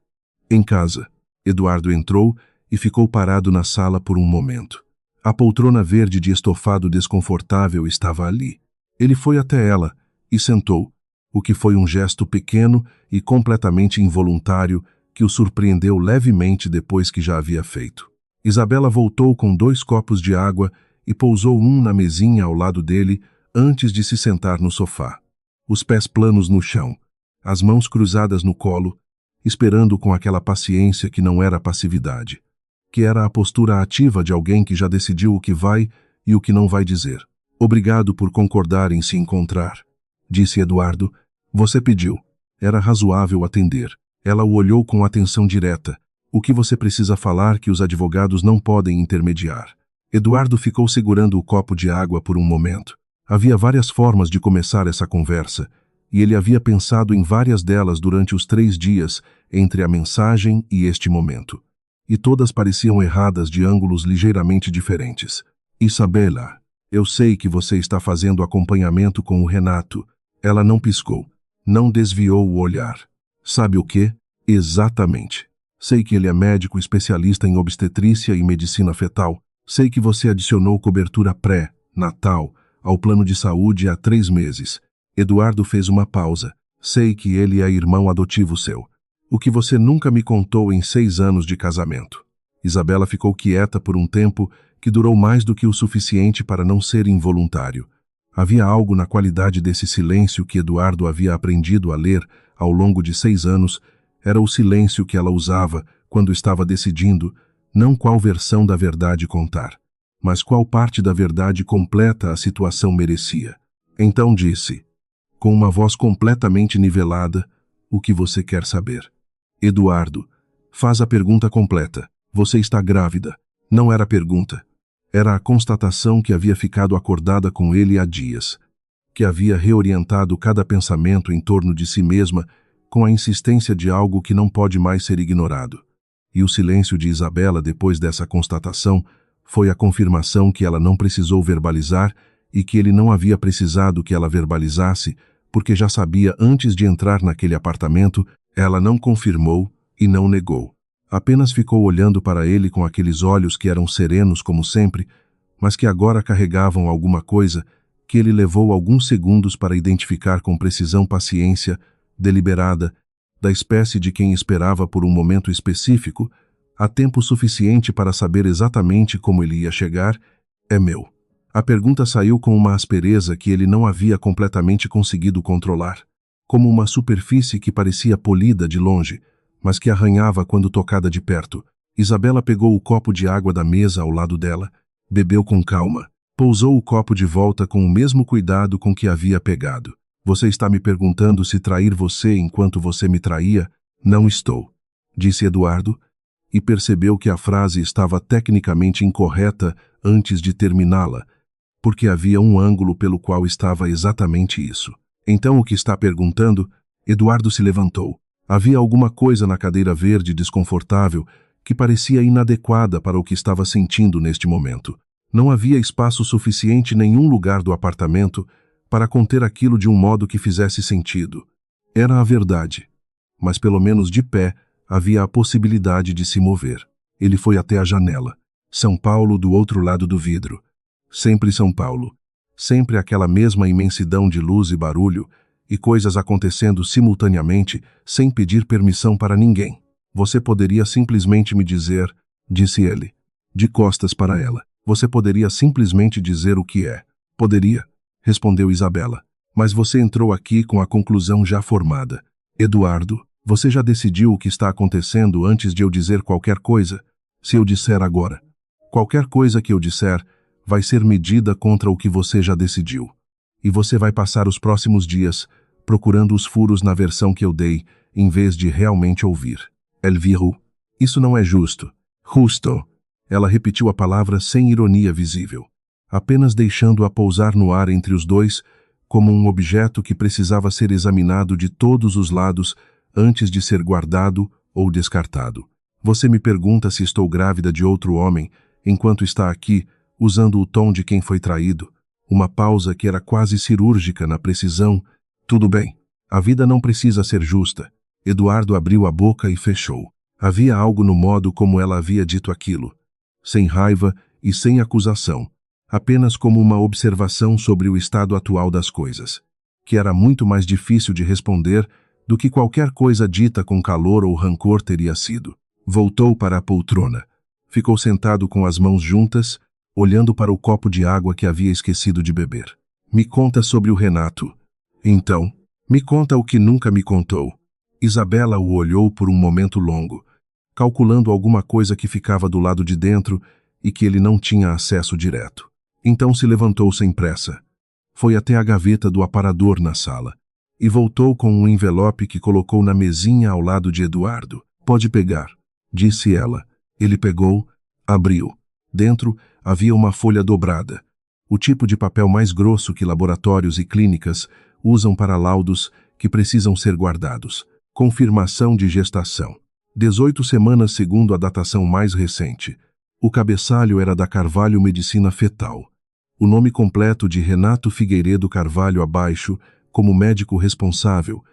em casa. Eduardo entrou e ficou parado na sala por um momento. A poltrona verde de estofado desconfortável estava ali. Ele foi até ela e sentou, o que foi um gesto pequeno e completamente involuntário que o surpreendeu levemente depois que já havia feito. Isabela voltou com 2 copos de água e pousou um na mesinha ao lado dele antes de se sentar no sofá. Os pés planos no chão, as mãos cruzadas no colo, esperando com aquela paciência que não era passividade, que era a postura ativa de alguém que já decidiu o que vai e o que não vai dizer. "Obrigado por concordar em se encontrar", disse Eduardo. "Você pediu. Era razoável atender." Ela o olhou com atenção direta. "O que você precisa falar que os advogados não podem intermediar?" Eduardo ficou segurando o copo de água por um momento. Havia várias formas de começar essa conversa, e ele havia pensado em várias delas durante os 3 dias entre a mensagem e este momento. E todas pareciam erradas de ângulos ligeiramente diferentes. "Isabela, eu sei que você está fazendo acompanhamento com o Renato." Ela não piscou, não desviou o olhar. "Sabe o quê? Exatamente. Sei que ele é médico especialista em obstetrícia e medicina fetal. Sei que você adicionou cobertura pré-natal ao plano de saúde há 3 meses. Eduardo fez uma pausa. "Sei que ele é irmão adotivo seu. O que você nunca me contou em 6 anos de casamento." Isabela ficou quieta por um tempo que durou mais do que o suficiente para não ser involuntário. Havia algo na qualidade desse silêncio que Eduardo havia aprendido a ler ao longo de 6 anos. Era o silêncio que ela usava quando estava decidindo não qual versão da verdade contar, mas qual parte da verdade completa a situação merecia. Então disse, com uma voz completamente nivelada, "O que você quer saber?" "Eduardo, faz a pergunta completa. Você está grávida." Não era pergunta. Era a constatação que havia ficado acordada com ele há dias, que havia reorientado cada pensamento em torno de si mesma com a insistência de algo que não pode mais ser ignorado. E o silêncio de Isabela depois dessa constatação foi a confirmação que ela não precisou verbalizar e que ele não havia precisado que ela verbalizasse, porque já sabia antes de entrar naquele apartamento. Ela não confirmou e não negou. Apenas ficou olhando para ele com aqueles olhos que eram serenos como sempre, mas que agora carregavam alguma coisa que ele levou alguns segundos para identificar com precisão, paciência, deliberada, da espécie de quem esperava por um momento específico, há tempo suficiente para saber exatamente como ele ia chegar. "É meu." A pergunta saiu com uma aspereza que ele não havia completamente conseguido controlar, como uma superfície que parecia polida de longe, mas que arranhava quando tocada de perto. Isabela pegou o copo de água da mesa ao lado dela, bebeu com calma, pousou o copo de volta com o mesmo cuidado com que havia pegado. "Você está me perguntando se trair você enquanto você me traía?" "Não estou", disse Eduardo, e percebeu que a frase estava tecnicamente incorreta antes de terminá-la, porque havia um ângulo pelo qual estava exatamente isso. Então o que está perguntando? Eduardo se levantou. Havia alguma coisa na cadeira verde desconfortável que parecia inadequada para o que estava sentindo neste momento. Não havia espaço suficiente em nenhum lugar do apartamento para conter aquilo de um modo que fizesse sentido. Era a verdade. Mas pelo menos de pé havia a possibilidade de se mover. Ele foi até a janela. São Paulo do outro lado do vidro. Sempre São Paulo. Sempre aquela mesma imensidão de luz e barulho, e coisas acontecendo simultaneamente, sem pedir permissão para ninguém. Você poderia simplesmente me dizer, disse ele, de costas para ela. Você poderia simplesmente dizer o que é. Poderia, respondeu Isabela. Mas você entrou aqui com a conclusão já formada. Eduardo, você já decidiu o que está acontecendo antes de eu dizer qualquer coisa? Se eu disser agora, qualquer coisa que eu disser vai ser medida contra o que você já decidiu. E você vai passar os próximos dias procurando os furos na versão que eu dei, em vez de realmente ouvir. Elviro, isso não é justo. Justo. Ela repetiu a palavra sem ironia visível, apenas deixando-a pousar no ar entre os dois, como um objeto que precisava ser examinado de todos os lados antes de ser guardado ou descartado. Você me pergunta se estou grávida de outro homem, enquanto está aqui, usando o tom de quem foi traído, uma pausa que era quase cirúrgica na precisão. Tudo bem, a vida não precisa ser justa. Eduardo abriu a boca e fechou. Havia algo no modo como ela havia dito aquilo, sem raiva e sem acusação, apenas como uma observação sobre o estado atual das coisas, que era muito mais difícil de responder do que qualquer coisa dita com calor ou rancor teria sido. Voltou para a poltrona. Ficou sentado com as mãos juntas, olhando para o copo de água que havia esquecido de beber. Me conta sobre o Renato. Então, me conta o que nunca me contou. Isabela o olhou por um momento longo, calculando alguma coisa que ficava do lado de dentro e que ele não tinha acesso direto. Então se levantou sem pressa. Foi até a gaveta do aparador na sala e voltou com um envelope que colocou na mesinha ao lado de Eduardo. Pode pegar, disse ela. Ele pegou, abriu. Dentro havia uma folha dobrada, o tipo de papel mais grosso que laboratórios e clínicas usam para laudos que precisam ser guardados. Confirmação de gestação. 18 semanas segundo a datação mais recente. O cabeçalho era da Carvalho Medicina Fetal. O nome completo de Renato Figueiredo Carvalho abaixo, como médico responsável.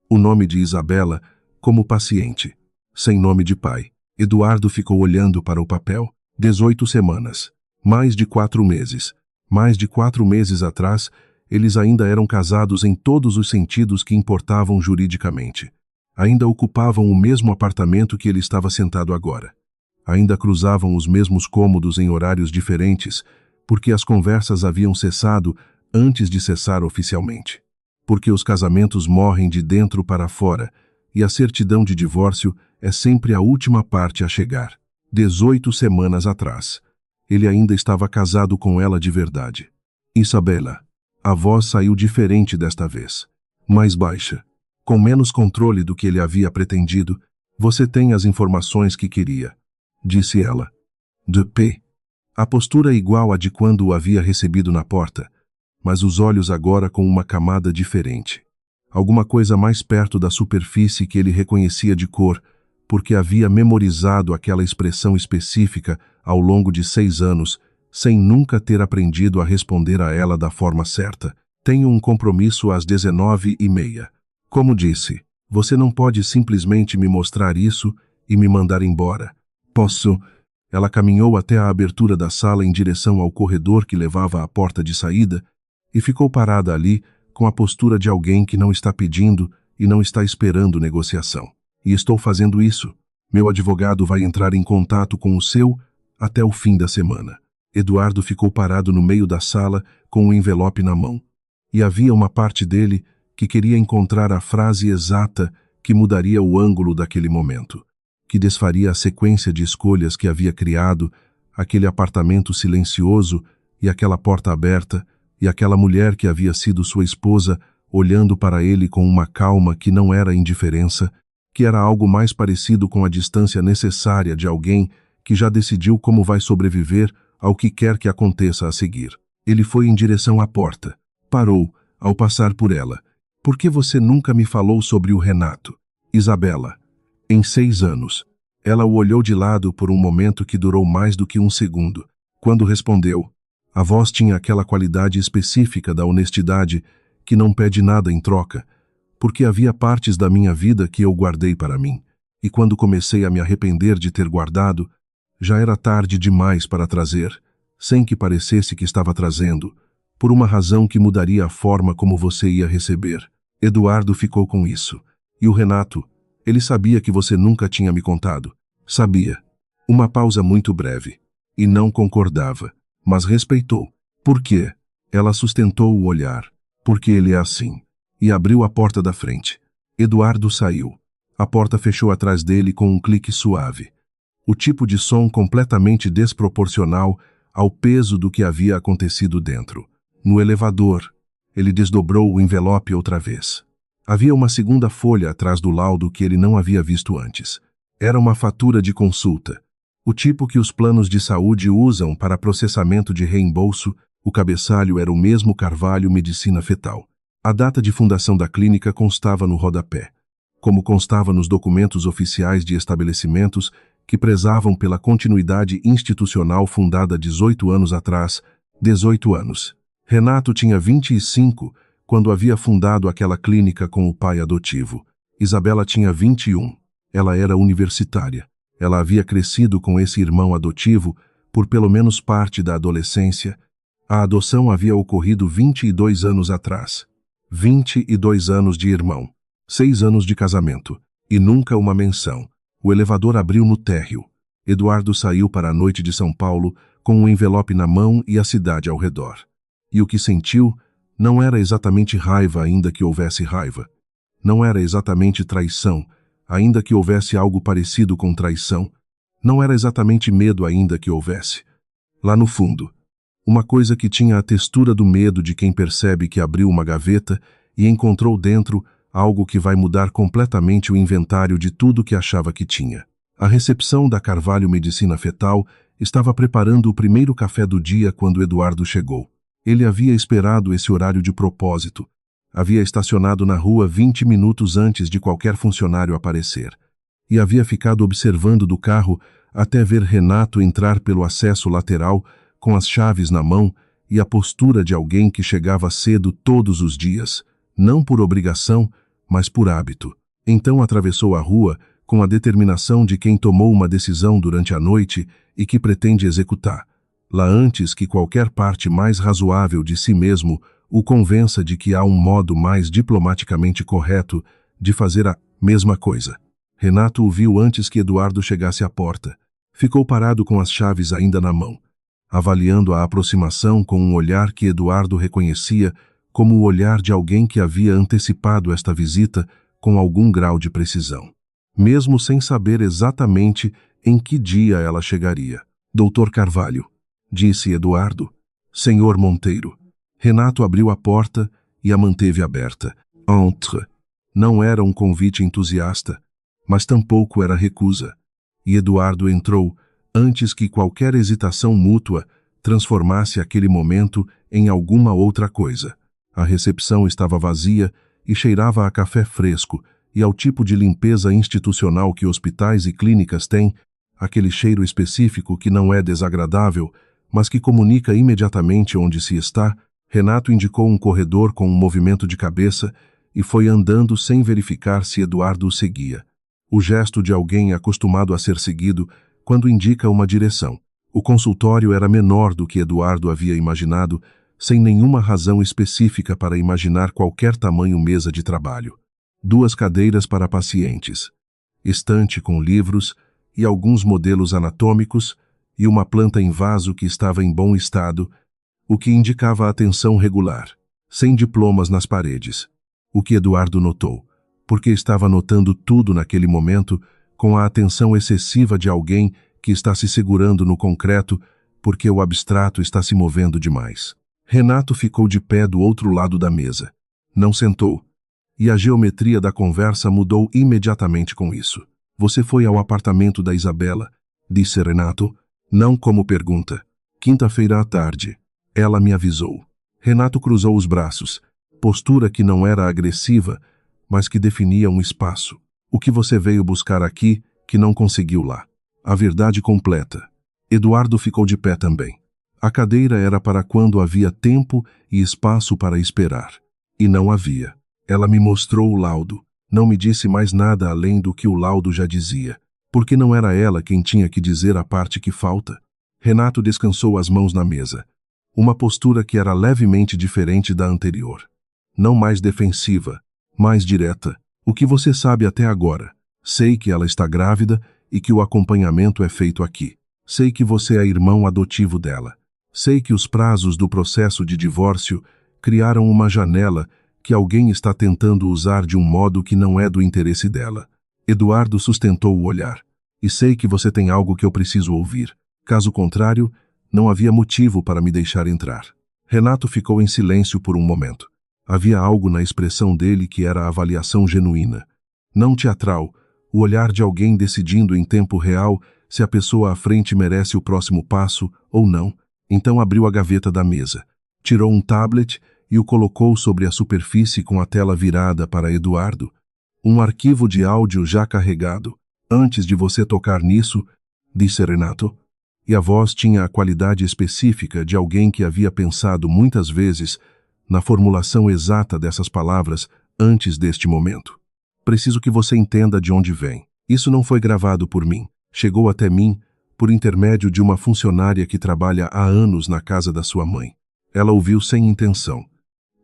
O nome de Isabela, como paciente. Sem nome de pai. Eduardo ficou olhando para o papel. 18 semanas. Mais de 4 meses. Mais de 4 meses atrás, eles ainda eram casados em todos os sentidos que importavam juridicamente. Ainda ocupavam o mesmo apartamento que ele estava sentado agora. Ainda cruzavam os mesmos cômodos em horários diferentes, porque as conversas haviam cessado antes de cessar oficialmente. Porque os casamentos morrem de dentro para fora, e a certidão de divórcio é sempre a última parte a chegar. 18 semanas atrás. Ele ainda estava casado com ela de verdade. Isabela. A voz saiu diferente desta vez. Mais baixa. Com menos controle do que ele havia pretendido. Você tem as informações que queria, disse ela. De pé. A postura igual à de quando o havia recebido na porta, mas os olhos agora com uma camada diferente. Alguma coisa mais perto da superfície que ele reconhecia de cor, porque havia memorizado aquela expressão específica ao longo de 6 anos, sem nunca ter aprendido a responder a ela da forma certa. Tenho um compromisso às 19h30. Como disse, você não pode simplesmente me mostrar isso e me mandar embora. Posso... Ela caminhou até a abertura da sala em direção ao corredor que levava à porta de saída e ficou parada ali com a postura de alguém que não está pedindo e não está esperando negociação. E estou fazendo isso. Meu advogado vai entrar em contato com o seu até o fim da semana. Eduardo ficou parado no meio da sala com um envelope na mão. E havia uma parte dele que queria encontrar a frase exata que mudaria o ângulo daquele momento, que desfaria a sequência de escolhas que havia criado, aquele apartamento silencioso e aquela porta aberta, e aquela mulher que havia sido sua esposa olhando para ele com uma calma que não era indiferença, que era algo mais parecido com a distância necessária de alguém que já decidiu como vai sobreviver ao que quer que aconteça a seguir. Ele foi em direção à porta. Parou, ao passar por ela. Por que você nunca me falou sobre o Renato? Isabela. Em 6 anos. Ela o olhou de lado por um momento que durou mais do que um segundo. Quando respondeu, a voz tinha aquela qualidade específica da honestidade que não pede nada em troca, porque havia partes da minha vida que eu guardei para mim, e quando comecei a me arrepender de ter guardado, já era tarde demais para trazer, sem que parecesse que estava trazendo, por uma razão que mudaria a forma como você ia receber. Eduardo ficou com isso. E o Renato, ele sabia que você nunca tinha me contado. Sabia. Uma pausa muito breve. E não concordava, mas respeitou. Por quê? Ela sustentou o olhar. Porque ele é assim. E abriu a porta da frente. Eduardo saiu. A porta fechou atrás dele com um clique suave. O tipo de som completamente desproporcional ao peso do que havia acontecido dentro. No elevador, ele desdobrou o envelope outra vez. Havia uma segunda folha atrás do laudo que ele não havia visto antes. Era uma fatura de consulta. O tipo que os planos de saúde usam para processamento de reembolso. O cabeçalho era o mesmo Carvalho Medicina Fetal. A data de fundação da clínica constava no rodapé, como constava nos documentos oficiais de estabelecimentos que prezavam pela continuidade institucional fundada 18 anos atrás. 18 anos. Renato tinha 25 quando havia fundado aquela clínica com o pai adotivo. Isabela tinha 21. Ela era universitária. Ela havia crescido com esse irmão adotivo por pelo menos parte da adolescência. A adoção havia ocorrido 22 anos atrás. 22 anos de irmão. 6 anos de casamento. E nunca uma menção. O elevador abriu no térreo. Eduardo saiu para a noite de São Paulo com um envelope na mão e a cidade ao redor. E o que sentiu não era exatamente raiva, ainda que houvesse raiva. Não era exatamente traição, ainda que houvesse algo parecido com traição. Não era exatamente medo, ainda que houvesse. Lá no fundo, uma coisa que tinha a textura do medo de quem percebe que abriu uma gaveta e encontrou dentro algo que vai mudar completamente o inventário de tudo que achava que tinha. A recepção da Carvalho Medicina Fetal estava preparando o primeiro café do dia quando Eduardo chegou. Ele havia esperado esse horário de propósito. Havia estacionado na rua 20 minutos antes de qualquer funcionário aparecer. E havia ficado observando do carro até ver Renato entrar pelo acesso lateral com as chaves na mão e a postura de alguém que chegava cedo todos os dias, não por obrigação, mas por hábito. Então atravessou a rua com a determinação de quem tomou uma decisão durante a noite e que pretende executar. Lá antes que qualquer parte mais razoável de si mesmo o convença de que há um modo mais diplomaticamente correto de fazer a mesma coisa. Renato o viu antes que Eduardo chegasse à porta. Ficou parado com as chaves ainda na mão, avaliando a aproximação com um olhar que Eduardo reconhecia como o olhar de alguém que havia antecipado esta visita com algum grau de precisão, mesmo sem saber exatamente em que dia ela chegaria. Doutor Carvalho, disse Eduardo. Senhor Monteiro. Renato abriu a porta e a manteve aberta. Entre. Não era um convite entusiasta, mas tampouco era recusa. E Eduardo entrou antes que qualquer hesitação mútua transformasse aquele momento em alguma outra coisa. A recepção estava vazia e cheirava a café fresco e ao tipo de limpeza institucional que hospitais e clínicas têm, aquele cheiro específico que não é desagradável, mas que comunica imediatamente onde se está. Renato indicou um corredor com um movimento de cabeça e foi andando sem verificar se Eduardo o seguia. O gesto de alguém acostumado a ser seguido quando indica uma direção. O consultório era menor do que Eduardo havia imaginado, sem nenhuma razão específica para imaginar qualquer tamanho mesa de trabalho. 2 cadeiras para pacientes, estante com livros e alguns modelos anatômicos e uma planta em vaso que estava em bom estado, o que indicava atenção regular, sem diplomas nas paredes. O que Eduardo notou, porque estava notando tudo naquele momento com a atenção excessiva de alguém que está se segurando no concreto porque o abstrato está se movendo demais. Renato ficou de pé do outro lado da mesa. Não sentou. E a geometria da conversa mudou imediatamente com isso. Você foi ao apartamento da Isabela, disse Renato, não como pergunta. Quinta-feira à tarde. Ela me avisou. Renato cruzou os braços, postura que não era agressiva, mas que definia um espaço. O que você veio buscar aqui, que não conseguiu lá? A verdade completa. Eduardo ficou de pé também. A cadeira era para quando havia tempo e espaço para esperar. E não havia. Ela me mostrou o laudo. Não me disse mais nada além do que o laudo já dizia. Porque não era ela quem tinha que dizer a parte que falta. Renato descansou as mãos na mesa. Uma postura que era levemente diferente da anterior. Não mais defensiva, mais direta. O que você sabe até agora? Sei que ela está grávida e que o acompanhamento é feito aqui. Sei que você é irmão adotivo dela. Sei que os prazos do processo de divórcio criaram uma janela que alguém está tentando usar de um modo que não é do interesse dela. Eduardo sustentou o olhar. E sei que você tem algo que eu preciso ouvir. Caso contrário, não havia motivo para me deixar entrar. Renato ficou em silêncio por um momento. Havia algo na expressão dele que era a avaliação genuína. Não teatral, o olhar de alguém decidindo em tempo real se a pessoa à frente merece o próximo passo ou não. Então abriu a gaveta da mesa, tirou um tablet e o colocou sobre a superfície com a tela virada para Eduardo. Um arquivo de áudio já carregado. Antes de você tocar nisso, disse Renato. E a voz tinha a qualidade específica de alguém que havia pensado muitas vezes na formulação exata dessas palavras antes deste momento. Preciso que você entenda de onde vem. Isso não foi gravado por mim. Chegou até mim por intermédio de uma funcionária que trabalha há anos na casa da sua mãe. Ela ouviu sem intenção.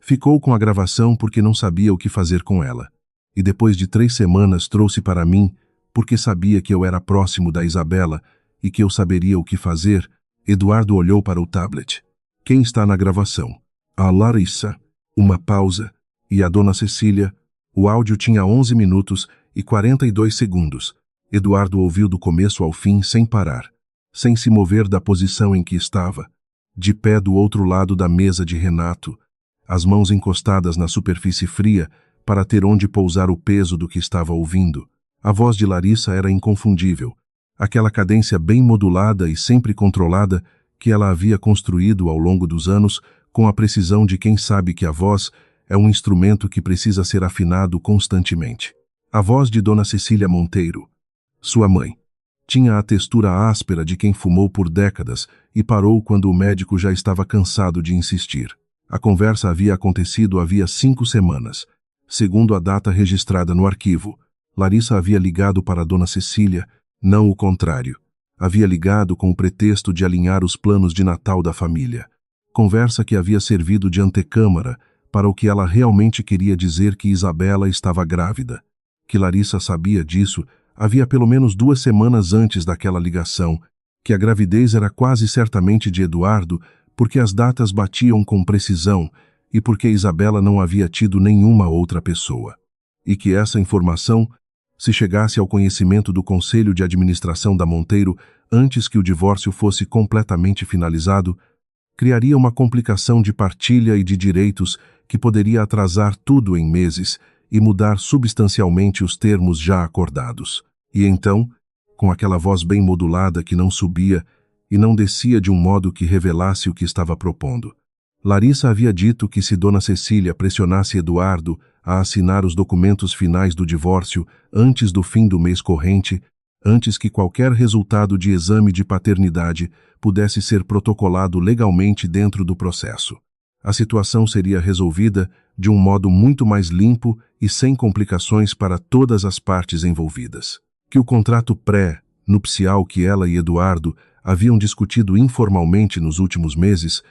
Ficou com a gravação porque não sabia o que fazer com ela. E depois de 3 semanas trouxe para mim porque sabia que eu era próximo da Isabela e que eu saberia o que fazer. Eduardo olhou para o tablet. Quem está na gravação? A Larissa. Uma pausa. E a dona Cecília. O áudio tinha 11 minutos e 42 segundos. Eduardo ouviu do começo ao fim sem parar, sem se mover da posição em que estava, de pé do outro lado da mesa de Renato, as mãos encostadas na superfície fria para ter onde pousar o peso do que estava ouvindo. A voz de Larissa era inconfundível, aquela cadência bem modulada e sempre controlada que ela havia construído ao longo dos anos com a precisão de quem sabe que a voz é um instrumento que precisa ser afinado constantemente. A voz de Dona Cecília Monteiro, sua mãe, tinha a textura áspera de quem fumou por décadas e parou quando o médico já estava cansado de insistir. A conversa havia acontecido havia 5 semanas. Segundo a data registrada no arquivo, Larissa havia ligado para Dona Cecília, não o contrário. Havia ligado com o pretexto de alinhar os planos de Natal da família. Conversa que havia servido de antecâmara para o que ela realmente queria dizer que Isabela estava grávida. Que Larissa sabia disso havia pelo menos 2 semanas antes daquela ligação, que a gravidez era quase certamente de Eduardo, porque as datas batiam com precisão e porque Isabela não havia tido nenhuma outra pessoa. E que essa informação, se chegasse ao conhecimento do Conselho de Administração da Monteiro antes que o divórcio fosse completamente finalizado, criaria uma complicação de partilha e de direitos que poderia atrasar tudo em meses e mudar substancialmente os termos já acordados. E então, com aquela voz bem modulada que não subia e não descia de um modo que revelasse o que estava propondo, Larissa havia dito que se Dona Cecília pressionasse Eduardo a assinar os documentos finais do divórcio antes do fim do mês corrente, antes que qualquer resultado de exame de paternidade pudesse ser protocolado legalmente dentro do processo, a situação seria resolvida de um modo muito mais limpo e sem complicações para todas as partes envolvidas. Que o contrato pré-nupcial que ela e Eduardo haviam discutido informalmente nos últimos meses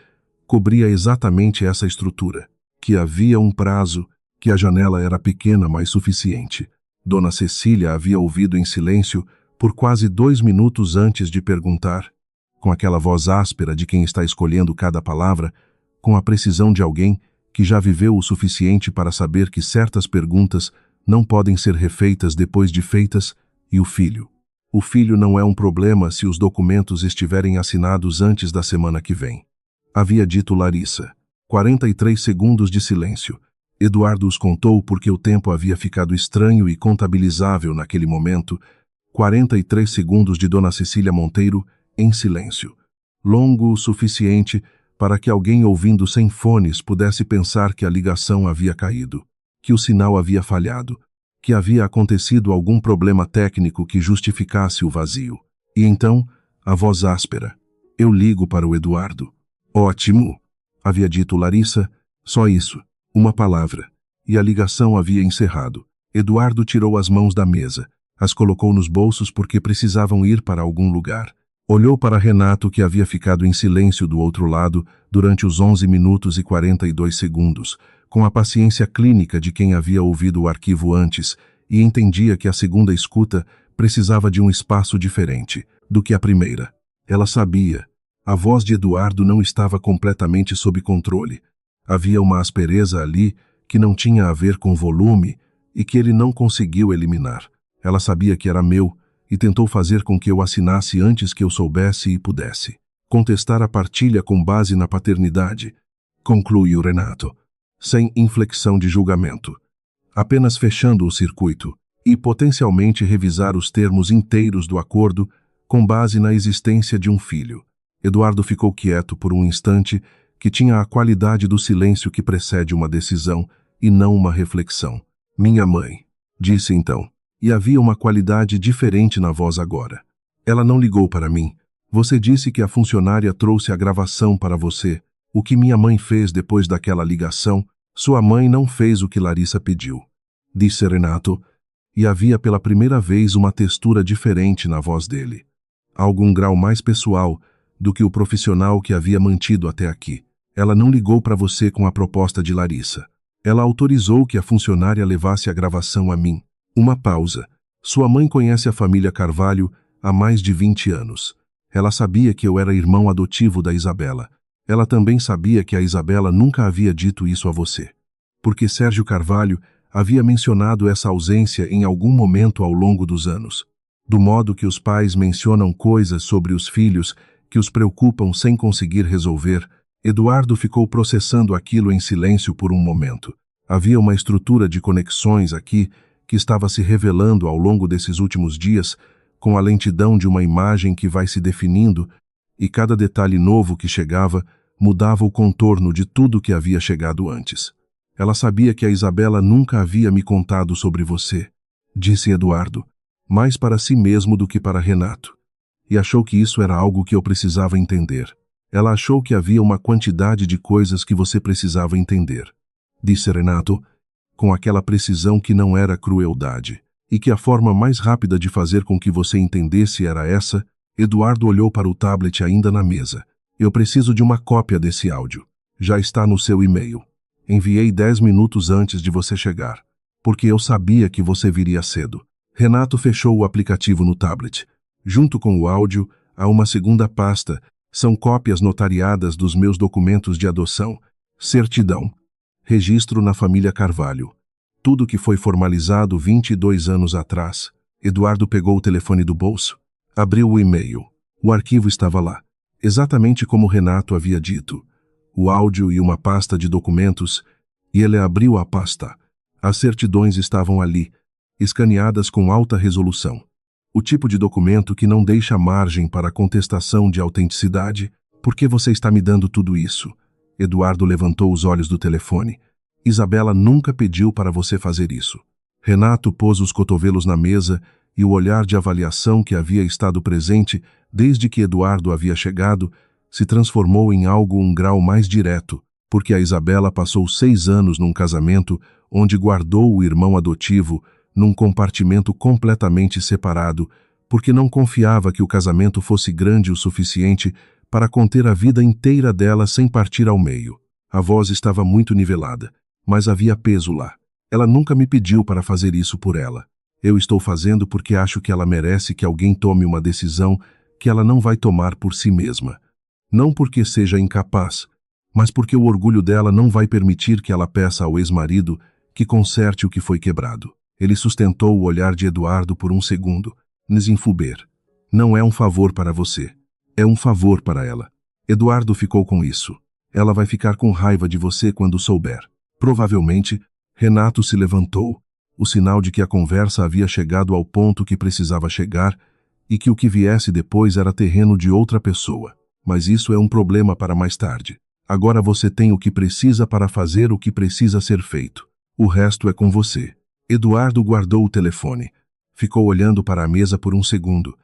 cobria exatamente essa estrutura, que havia um prazo, que a janela era pequena, mas suficiente. Dona Cecília havia ouvido em silêncio por quase 2 minutos antes de perguntar, com aquela voz áspera de quem está escolhendo cada palavra, com a precisão de alguém que já viveu o suficiente para saber que certas perguntas não podem ser refeitas depois de feitas. E o filho? O filho não é um problema se os documentos estiverem assinados antes da semana que vem, havia dito Larissa. 43 segundos de silêncio. Eduardo os contou porque o tempo havia ficado estranho e contabilizável naquele momento. 43 segundos de Dona Cecília Monteiro em silêncio. Longo o suficiente para que alguém ouvindo sem fones pudesse pensar que a ligação havia caído, que o sinal havia falhado, que havia acontecido algum problema técnico que justificasse o vazio. E então, a voz áspera: "Eu ligo para o Eduardo." "Ótimo", havia dito Larissa, só isso, uma palavra, e a ligação havia encerrado. Eduardo tirou as mãos da mesa, as colocou nos bolsos porque precisavam ir para algum lugar. Olhou para Renato, que havia ficado em silêncio do outro lado durante os 11 minutos e 42 segundos, com a paciência clínica de quem havia ouvido o arquivo antes e entendia que a segunda escuta precisava de um espaço diferente do que a primeira. Ela sabia. A voz de Eduardo não estava completamente sob controle. Havia uma aspereza ali que não tinha a ver com volume e que ele não conseguiu eliminar. Ela sabia que era meu e tentou fazer com que eu assinasse antes que eu soubesse e pudesse contestar a partilha com base na paternidade, concluiu Renato, sem inflexão de julgamento, apenas fechando o circuito, e potencialmente revisar os termos inteiros do acordo com base na existência de um filho. Eduardo ficou quieto por um instante, que tinha a qualidade do silêncio que precede uma decisão e não uma reflexão. "Minha mãe", disse então, e havia uma qualidade diferente na voz agora. "Ela não ligou para mim. Você disse que a funcionária trouxe a gravação para você. O que minha mãe fez depois daquela ligação, sua mãe não fez o que Larissa pediu", disse Renato, e havia pela primeira vez uma textura diferente na voz dele. Algum grau mais pessoal do que o profissional que havia mantido até aqui. "Ela não ligou para você com a proposta de Larissa. Ela autorizou que a funcionária levasse a gravação a mim." Uma pausa. "Sua mãe conhece a família Carvalho há mais de 20 anos. Ela sabia que eu era irmão adotivo da Isabela. Ela também sabia que a Isabela nunca havia dito isso a você. Porque Sérgio Carvalho havia mencionado essa ausência em algum momento ao longo dos anos. Do modo que os pais mencionam coisas sobre os filhos que os preocupam sem conseguir resolver, Eduardo ficou processando aquilo em silêncio por um momento. Havia uma estrutura de conexões aqui que estava se revelando ao longo desses últimos dias, com a lentidão de uma imagem que vai se definindo, e cada detalhe novo que chegava mudava o contorno de tudo que havia chegado antes. "Ela sabia que a Isabela nunca havia me contado sobre você", disse Eduardo, mais para si mesmo do que para Renato, e achou que isso era algo que eu precisava entender. "Ela achou que havia uma quantidade de coisas que você precisava entender", disse Renato, com aquela precisão que não era crueldade, e que a forma mais rápida de fazer com que você entendesse era essa. Eduardo olhou para o tablet ainda na mesa. "Eu preciso de uma cópia desse áudio. Já está no seu e-mail. Enviei 10 minutos antes de você chegar, porque eu sabia que você viria cedo." Renato fechou o aplicativo no tablet. Junto com o áudio, há uma segunda pasta. São cópias notariadas dos meus documentos de adoção, certidão, registro na família Carvalho. Tudo que foi formalizado 22 anos atrás. Eduardo pegou o telefone do bolso. Abriu o e-mail. O arquivo estava lá, exatamente como Renato havia dito. O áudio e uma pasta de documentos, e ele abriu a pasta. As certidões estavam ali, escaneadas com alta resolução. O tipo de documento que não deixa margem para contestação de autenticidade. "Por que você está me dando tudo isso?" Eduardo levantou os olhos do telefone. "Isabela nunca pediu para você fazer isso." Renato pôs os cotovelos na mesa e o olhar de avaliação que havia estado presente desde que Eduardo havia chegado se transformou em algo um grau mais direto, porque a Isabela passou 6 anos num casamento onde guardou o irmão adotivo num compartimento completamente separado, porque não confiava que o casamento fosse grande o suficiente para conter a vida inteira dela sem partir ao meio. A voz estava muito nivelada, mas havia peso lá. "Ela nunca me pediu para fazer isso por ela. Eu estou fazendo porque acho que ela merece que alguém tome uma decisão que ela não vai tomar por si mesma. Não porque seja incapaz, mas porque o orgulho dela não vai permitir que ela peça ao ex-marido que conserte o que foi quebrado." Ele sustentou o olhar de Eduardo por um segundo. "Nzinfuber, não é um favor para você. É um favor para ela." Eduardo ficou com isso. "Ela vai ficar com raiva de você quando souber." Provavelmente, Renato se levantou, o sinal de que a conversa havia chegado ao ponto que precisava chegar e que o que viesse depois era terreno de outra pessoa. Mas isso é um problema para mais tarde. Agora você tem o que precisa para fazer o que precisa ser feito. O resto é com você. Eduardo guardou o telefone. Ficou olhando para a mesa por um segundo.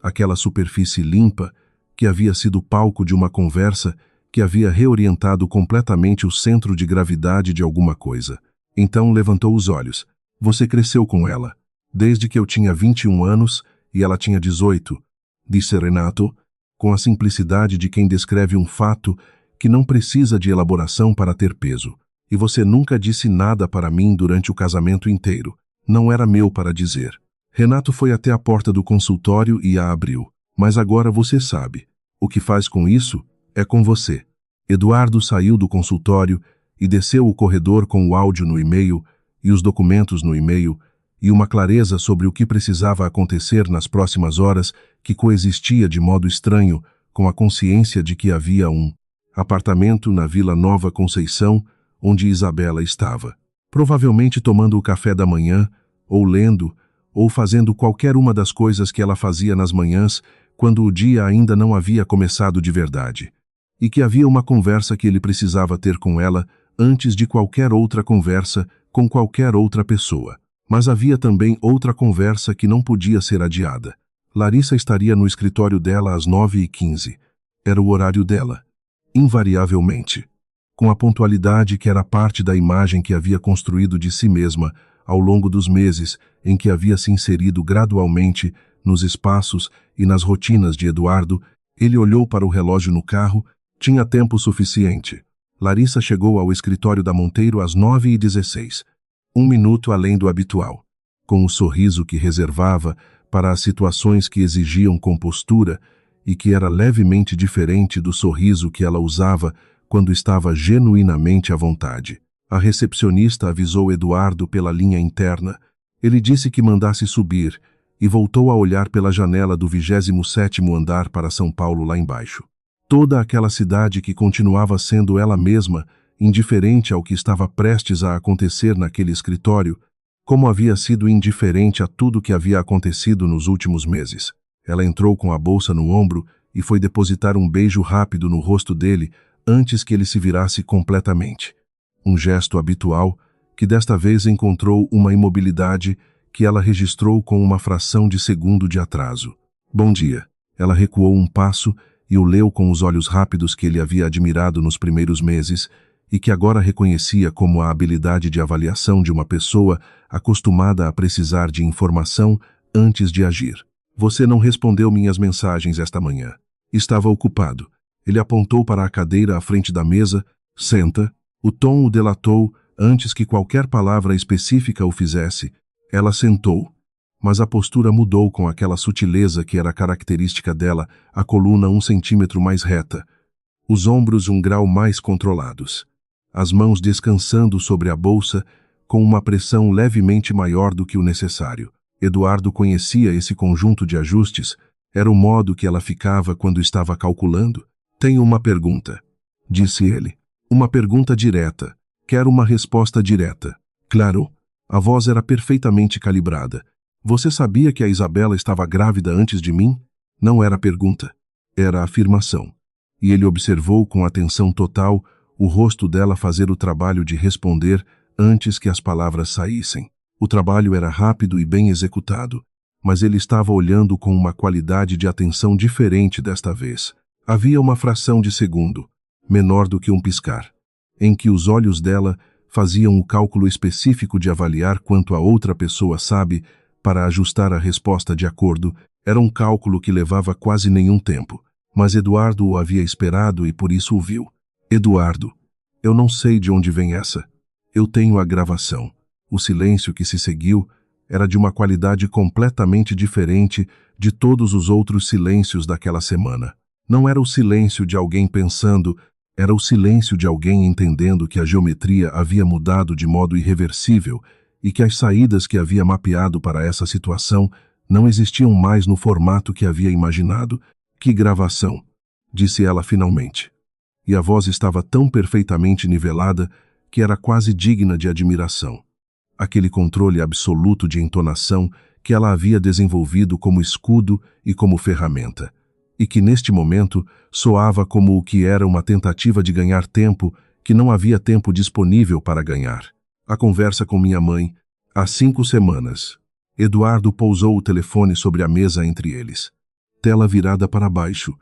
Aquela superfície limpa, que havia sido palco de uma conversa, que havia reorientado completamente o centro de gravidade de alguma coisa. Então levantou os olhos. Você cresceu com ela. Desde que eu tinha 21 anos e ela tinha 18, disse Renato, com a simplicidade de quem descreve um fato que não precisa de elaboração para ter peso. E você nunca disse nada para mim durante o casamento inteiro. Não era meu para dizer. Renato foi até a porta do consultório e a abriu. Mas agora você sabe. O que faz com isso é com você. Eduardo saiu do consultório e desceu o corredor com o áudio no e-mail e os documentos no e-mail e uma clareza sobre o que precisava acontecer nas próximas horas que coexistia de modo estranho com a consciência de que havia um apartamento na Vila Nova Conceição onde Isabela estava. Provavelmente tomando o café da manhã, ou lendo, ou fazendo qualquer uma das coisas que ela fazia nas manhãs quando o dia ainda não havia começado de verdade. E que havia uma conversa que ele precisava ter com ela antes de qualquer outra conversa com qualquer outra pessoa. Mas havia também outra conversa que não podia ser adiada. Larissa estaria no escritório dela às 9h15. Era o horário dela. Invariavelmente. Com a pontualidade que era parte da imagem que havia construído de si mesma ao longo dos meses em que havia se inserido gradualmente nos espaços e nas rotinas de Eduardo, ele olhou para o relógio no carro. Tinha tempo suficiente. Larissa chegou ao escritório da Monteiro às 9h16, 1 minuto além do habitual, com o sorriso que reservava para as situações que exigiam compostura e que era levemente diferente do sorriso que ela usava quando estava genuinamente à vontade. A recepcionista avisou Eduardo pela linha interna. Ele disse que mandasse subir e voltou a olhar pela janela do 27º andar para São Paulo lá embaixo. Toda aquela cidade que continuava sendo ela mesma, indiferente ao que estava prestes a acontecer naquele escritório, como havia sido indiferente a tudo que havia acontecido nos últimos meses. Ela entrou com a bolsa no ombro e foi depositar um beijo rápido no rosto dele antes que ele se virasse completamente. Um gesto habitual que desta vez encontrou uma imobilidade que ela registrou com uma fração de segundo de atraso. Bom dia. Ela recuou um passo e o leu com os olhos rápidos que ele havia admirado nos primeiros meses e que agora reconhecia como a habilidade de avaliação de uma pessoa acostumada a precisar de informação antes de agir. Você não respondeu minhas mensagens esta manhã. Estava ocupado. Ele apontou para a cadeira à frente da mesa. Senta. O tom o delatou antes que qualquer palavra específica o fizesse. Ela sentou. Mas a postura mudou com aquela sutileza que era característica dela, a coluna 1 centímetro mais reta, os ombros 1 grau mais controlados, as mãos descansando sobre a bolsa com uma pressão levemente maior do que o necessário. Eduardo conhecia esse conjunto de ajustes, era o modo que ela ficava quando estava calculando. Tenho uma pergunta, disse ele. Uma pergunta direta. Quero uma resposta direta. Claro. A voz era perfeitamente calibrada. Você sabia que a Isabela estava grávida antes de mim? Não era pergunta. Era afirmação. E ele observou com atenção total o rosto dela fazer o trabalho de responder antes que as palavras saíssem. O trabalho era rápido e bem executado, mas ele estava olhando com uma qualidade de atenção diferente desta vez. Havia uma fração de segundo, menor do que um piscar, em que os olhos dela faziam o cálculo específico de avaliar quanto a outra pessoa sabe para ajustar a resposta de acordo. Era um cálculo que levava quase nenhum tempo, mas Eduardo o havia esperado e por isso o viu. Eduardo, eu não sei de onde vem essa. Eu tenho a gravação. O silêncio que se seguiu era de uma qualidade completamente diferente de todos os outros silêncios daquela semana. Não era o silêncio de alguém pensando, era o silêncio de alguém entendendo que a geometria havia mudado de modo irreversível e que as saídas que havia mapeado para essa situação não existiam mais no formato que havia imaginado. Que gravação, disse ela finalmente. E a voz estava tão perfeitamente nivelada que era quase digna de admiração. Aquele controle absoluto de entonação que ela havia desenvolvido como escudo e como ferramenta. e que neste momento soava como o que era uma tentativa de ganhar tempo que não havia tempo disponível para ganhar. A conversa com minha mãe, há 5 semanas. Eduardo pousou o telefone sobre a mesa entre eles. Tela virada para baixo.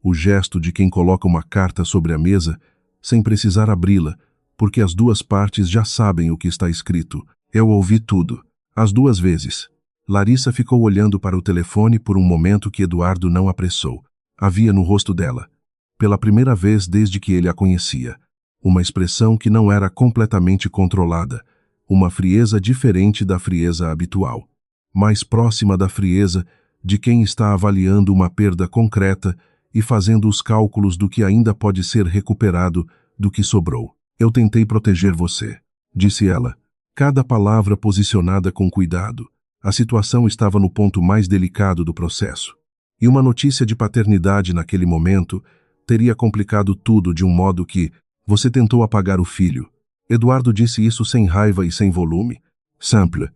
O gesto de quem coloca uma carta sobre a mesa, sem precisar abri-la, porque as duas partes já sabem o que está escrito. Eu ouvi tudo, as 2 vezes. Larissa ficou olhando para o telefone por um momento que Eduardo não apressou. Havia no rosto dela, pela primeira vez desde que ele a conhecia, uma expressão que não era completamente controlada, uma frieza diferente da frieza habitual, mais próxima da frieza de quem está avaliando uma perda concreta e fazendo os cálculos do que ainda pode ser recuperado do que sobrou. Eu tentei proteger você, disse ela, cada palavra posicionada com cuidado. A situação estava no ponto mais delicado do processo. E uma notícia de paternidade naquele momento teria complicado tudo de um modo que você tentou apagar o filho. Eduardo disse isso sem raiva e sem volume. Simple.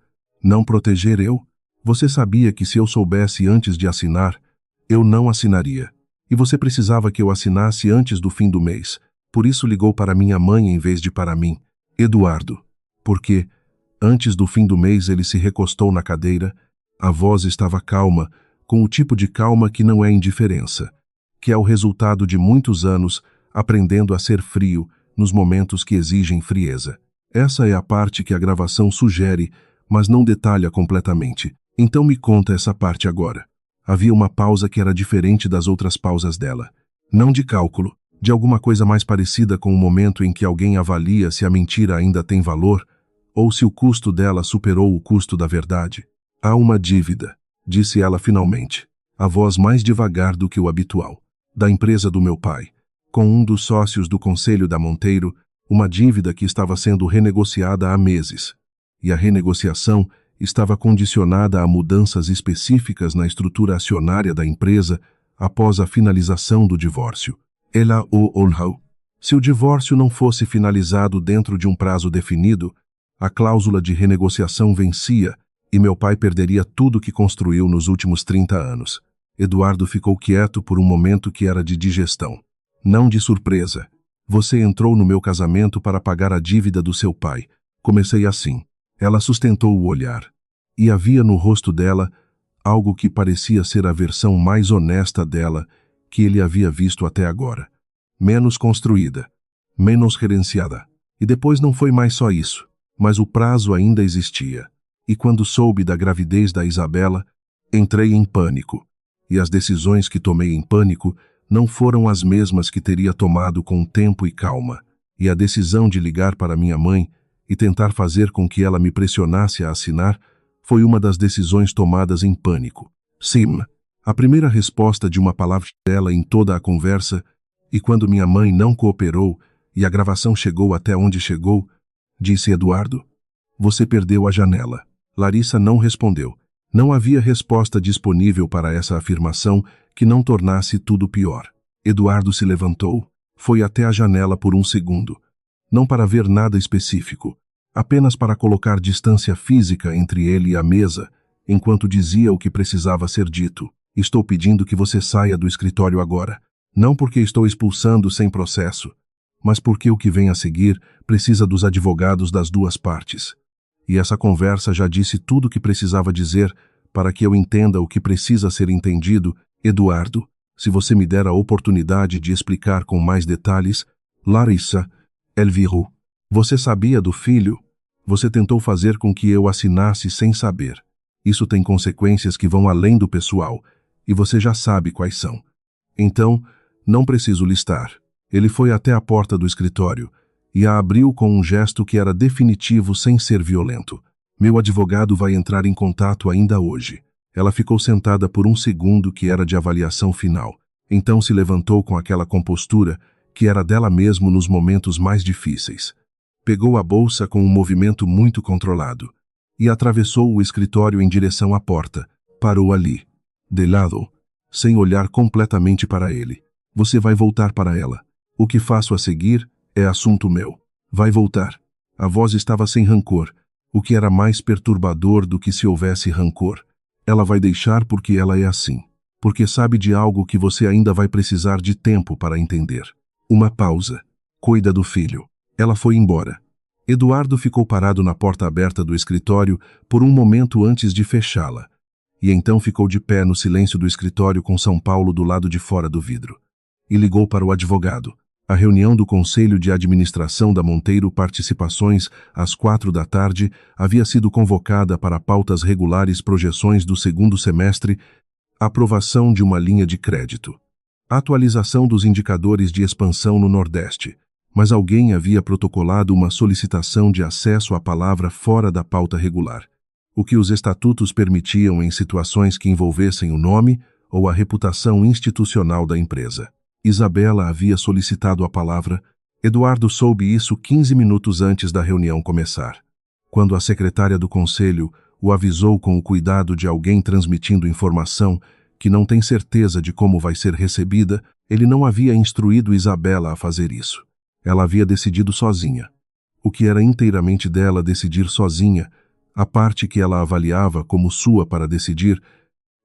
Não proteger eu? Você sabia que se eu soubesse antes de assinar, eu não assinaria. E você precisava que eu assinasse antes do fim do mês. Por isso ligou para minha mãe em vez de para mim. Eduardo. Porque, antes do fim do mês, ele se recostou na cadeira. A voz estava calma, com o tipo de calma que não é indiferença, que é o resultado de muitos anos aprendendo a ser frio nos momentos que exigem frieza. Essa é a parte que a gravação sugere, mas não detalha completamente. Então me conta essa parte agora. Havia uma pausa que era diferente das outras pausas dela. Não de cálculo, de alguma coisa mais parecida com o momento em que alguém avalia se a mentira ainda tem valor, ou se o custo dela superou o custo da verdade. Há uma dívida, disse ela finalmente, a voz mais devagar do que o habitual, da empresa do meu pai, com um dos sócios do conselho da Monteiro, uma dívida que estava sendo renegociada há meses. E a renegociação estava condicionada a mudanças específicas na estrutura acionária da empresa após a finalização do divórcio. Ela o honrou. Se o divórcio não fosse finalizado dentro de um prazo definido, a cláusula de renegociação vencia e meu pai perderia tudo que construiu nos últimos 30 anos. Eduardo ficou quieto por um momento que era de digestão. Não de surpresa. Você entrou no meu casamento para pagar a dívida do seu pai. Comecei assim. Ela sustentou o olhar. E havia no rosto dela algo que parecia ser a versão mais honesta dela que ele havia visto até agora. Menos construída. Menos gerenciada. E depois não foi mais só isso. Mas o prazo ainda existia. E quando soube da gravidez da Isabela, entrei em pânico. E as decisões que tomei em pânico não foram as mesmas que teria tomado com tempo e calma. E a decisão de ligar para minha mãe e tentar fazer com que ela me pressionasse a assinar foi uma das decisões tomadas em pânico. Sim, a primeira resposta de uma palavra dela em toda a conversa, e quando minha mãe não cooperou e a gravação chegou até onde chegou, disse Eduardo, você perdeu a janela. Larissa não respondeu. Não havia resposta disponível para essa afirmação que não tornasse tudo pior. Eduardo se levantou, foi até a janela por um segundo. Não para ver nada específico, apenas para colocar distância física entre ele e a mesa, enquanto dizia o que precisava ser dito. Estou pedindo que você saia do escritório agora. Não porque estou expulsando sem processo, mas porque o que vem a seguir precisa dos advogados das duas partes. E essa conversa já disse tudo o que precisava dizer para que eu entenda o que precisa ser entendido. Eduardo, se você me der a oportunidade de explicar com mais detalhes. Larissa, Elviro, você sabia do filho? Você tentou fazer com que eu assinasse sem saber. Isso tem consequências que vão além do pessoal, e você já sabe quais são. Então, não preciso listar. Ele foi até a porta do escritório e a abriu com um gesto que era definitivo sem ser violento. Meu advogado vai entrar em contato ainda hoje. Ela ficou sentada por um segundo que era de avaliação final. Então se levantou com aquela compostura que era dela mesmo nos momentos mais difíceis. Pegou a bolsa com um movimento muito controlado e atravessou o escritório em direção à porta. Parou ali, de lado, sem olhar completamente para ele. Você vai voltar para ela. O que faço a seguir é assunto meu. Vai voltar. A voz estava sem rancor, o que era mais perturbador do que se houvesse rancor. Ela vai deixar porque ela é assim. porque sabe de algo que você ainda vai precisar de tempo para entender. Uma pausa. Cuida do filho. Ela foi embora. Eduardo ficou parado na porta aberta do escritório por um momento antes de fechá-la. E então ficou de pé no silêncio do escritório com São Paulo do lado de fora do vidro. E ligou para o advogado. A reunião do Conselho de Administração da Monteiro Participações, às 16h, havia sido convocada para pautas regulares, projeções do segundo semestre, aprovação de uma linha de crédito, atualização dos indicadores de expansão no Nordeste. Mas alguém havia protocolado uma solicitação de acesso à palavra fora da pauta regular, o que os estatutos permitiam em situações que envolvessem o nome ou a reputação institucional da empresa. Isabela havia solicitado a palavra. Eduardo soube isso 15 minutos antes da reunião começar. Quando a secretária do conselho o avisou com o cuidado de alguém transmitindo informação que não tem certeza de como vai ser recebida, ele não havia instruído Isabela a fazer isso. Ela havia decidido sozinha. O que era inteiramente dela decidir sozinha, a parte que ela avaliava como sua para decidir,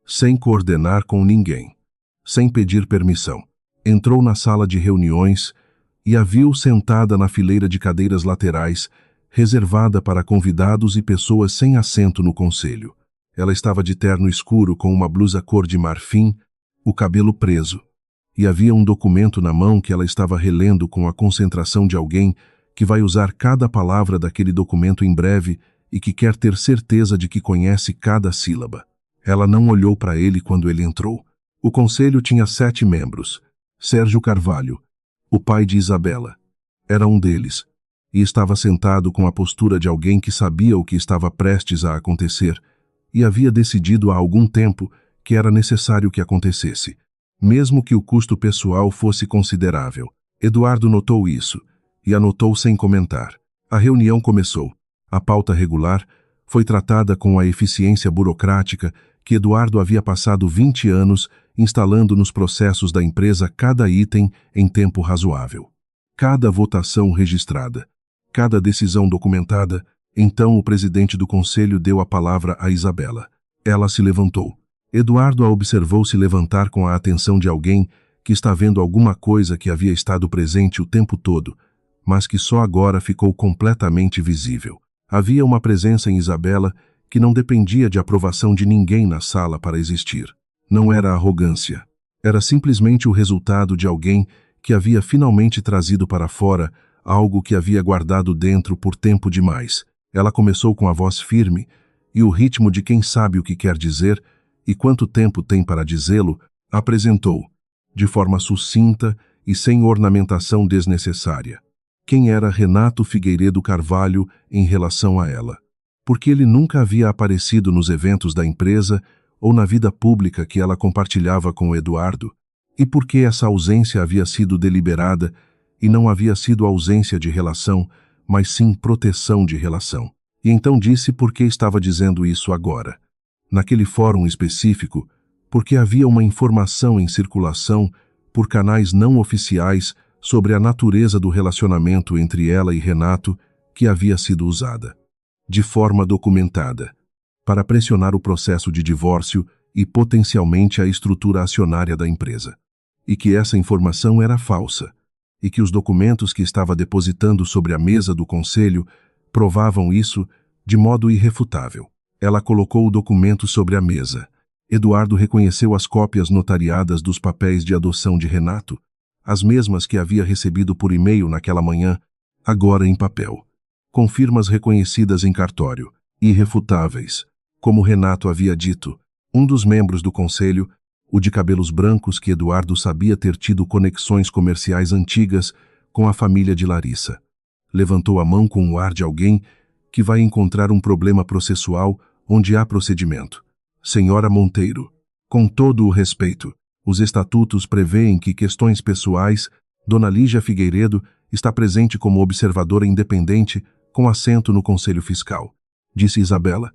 sem coordenar com ninguém, sem pedir permissão. Entrou na sala de reuniões e a viu sentada na fileira de cadeiras laterais, reservada para convidados e pessoas sem assento no conselho. Ela estava de terno escuro com uma blusa cor de marfim, o cabelo preso. E havia um documento na mão que ela estava relendo com a concentração de alguém que vai usar cada palavra daquele documento em breve e que quer ter certeza de que conhece cada sílaba. Ela não olhou para ele quando ele entrou. O conselho tinha 7 membros. Sérgio Carvalho, o pai de Isabela, era um deles, e estava sentado com a postura de alguém que sabia o que estava prestes a acontecer e havia decidido há algum tempo que era necessário que acontecesse, mesmo que o custo pessoal fosse considerável. Eduardo notou isso e anotou sem comentar. A reunião começou. A pauta regular foi tratada com a eficiência burocrática que Eduardo havia passado 20 anos instalando nos processos da empresa, cada item em tempo razoável, cada votação registrada, cada decisão documentada. Então o presidente do conselho deu a palavra a Isabela. Ela se levantou. Eduardo a observou se levantar com a atenção de alguém que está vendo alguma coisa que havia estado presente o tempo todo, mas que só agora ficou completamente visível. Havia uma presença em Isabela que não dependia de aprovação de ninguém na sala para existir. Não era arrogância. Era simplesmente o resultado de alguém que havia finalmente trazido para fora algo que havia guardado dentro por tempo demais. Ela começou com a voz firme e o ritmo de quem sabe o que quer dizer e quanto tempo tem para dizê-lo, apresentou, de forma sucinta e sem ornamentação desnecessária, quem era Renato Figueiredo Carvalho em relação a ela. Porque ele nunca havia aparecido nos eventos da empresa ou na vida pública que ela compartilhava com Eduardo, e porque essa ausência havia sido deliberada e não havia sido ausência de relação, mas sim proteção de relação. E então disse por que estava dizendo isso agora. Naquele fórum específico, porque havia uma informação em circulação por canais não oficiais sobre a natureza do relacionamento entre ela e Renato que havia sido usada, de forma documentada, para pressionar o processo de divórcio e potencialmente a estrutura acionária da empresa. E que essa informação era falsa, e que os documentos que estava depositando sobre a mesa do conselho provavam isso de modo irrefutável. Ela colocou o documento sobre a mesa. Eduardo reconheceu as cópias notariadas dos papéis de adoção de Renato, as mesmas que havia recebido por e-mail naquela manhã, agora em papel, com firmas reconhecidas em cartório, irrefutáveis. Como Renato havia dito, um dos membros do conselho, o de cabelos brancos que Eduardo sabia ter tido conexões comerciais antigas com a família de Larissa, levantou a mão com o ar de alguém que vai encontrar um problema processual onde há procedimento. Senhora Monteiro, com todo o respeito, os estatutos prevêem que questões pessoais, Dona Lígia Figueiredo está presente como observadora independente com assento no Conselho Fiscal, disse Isabela,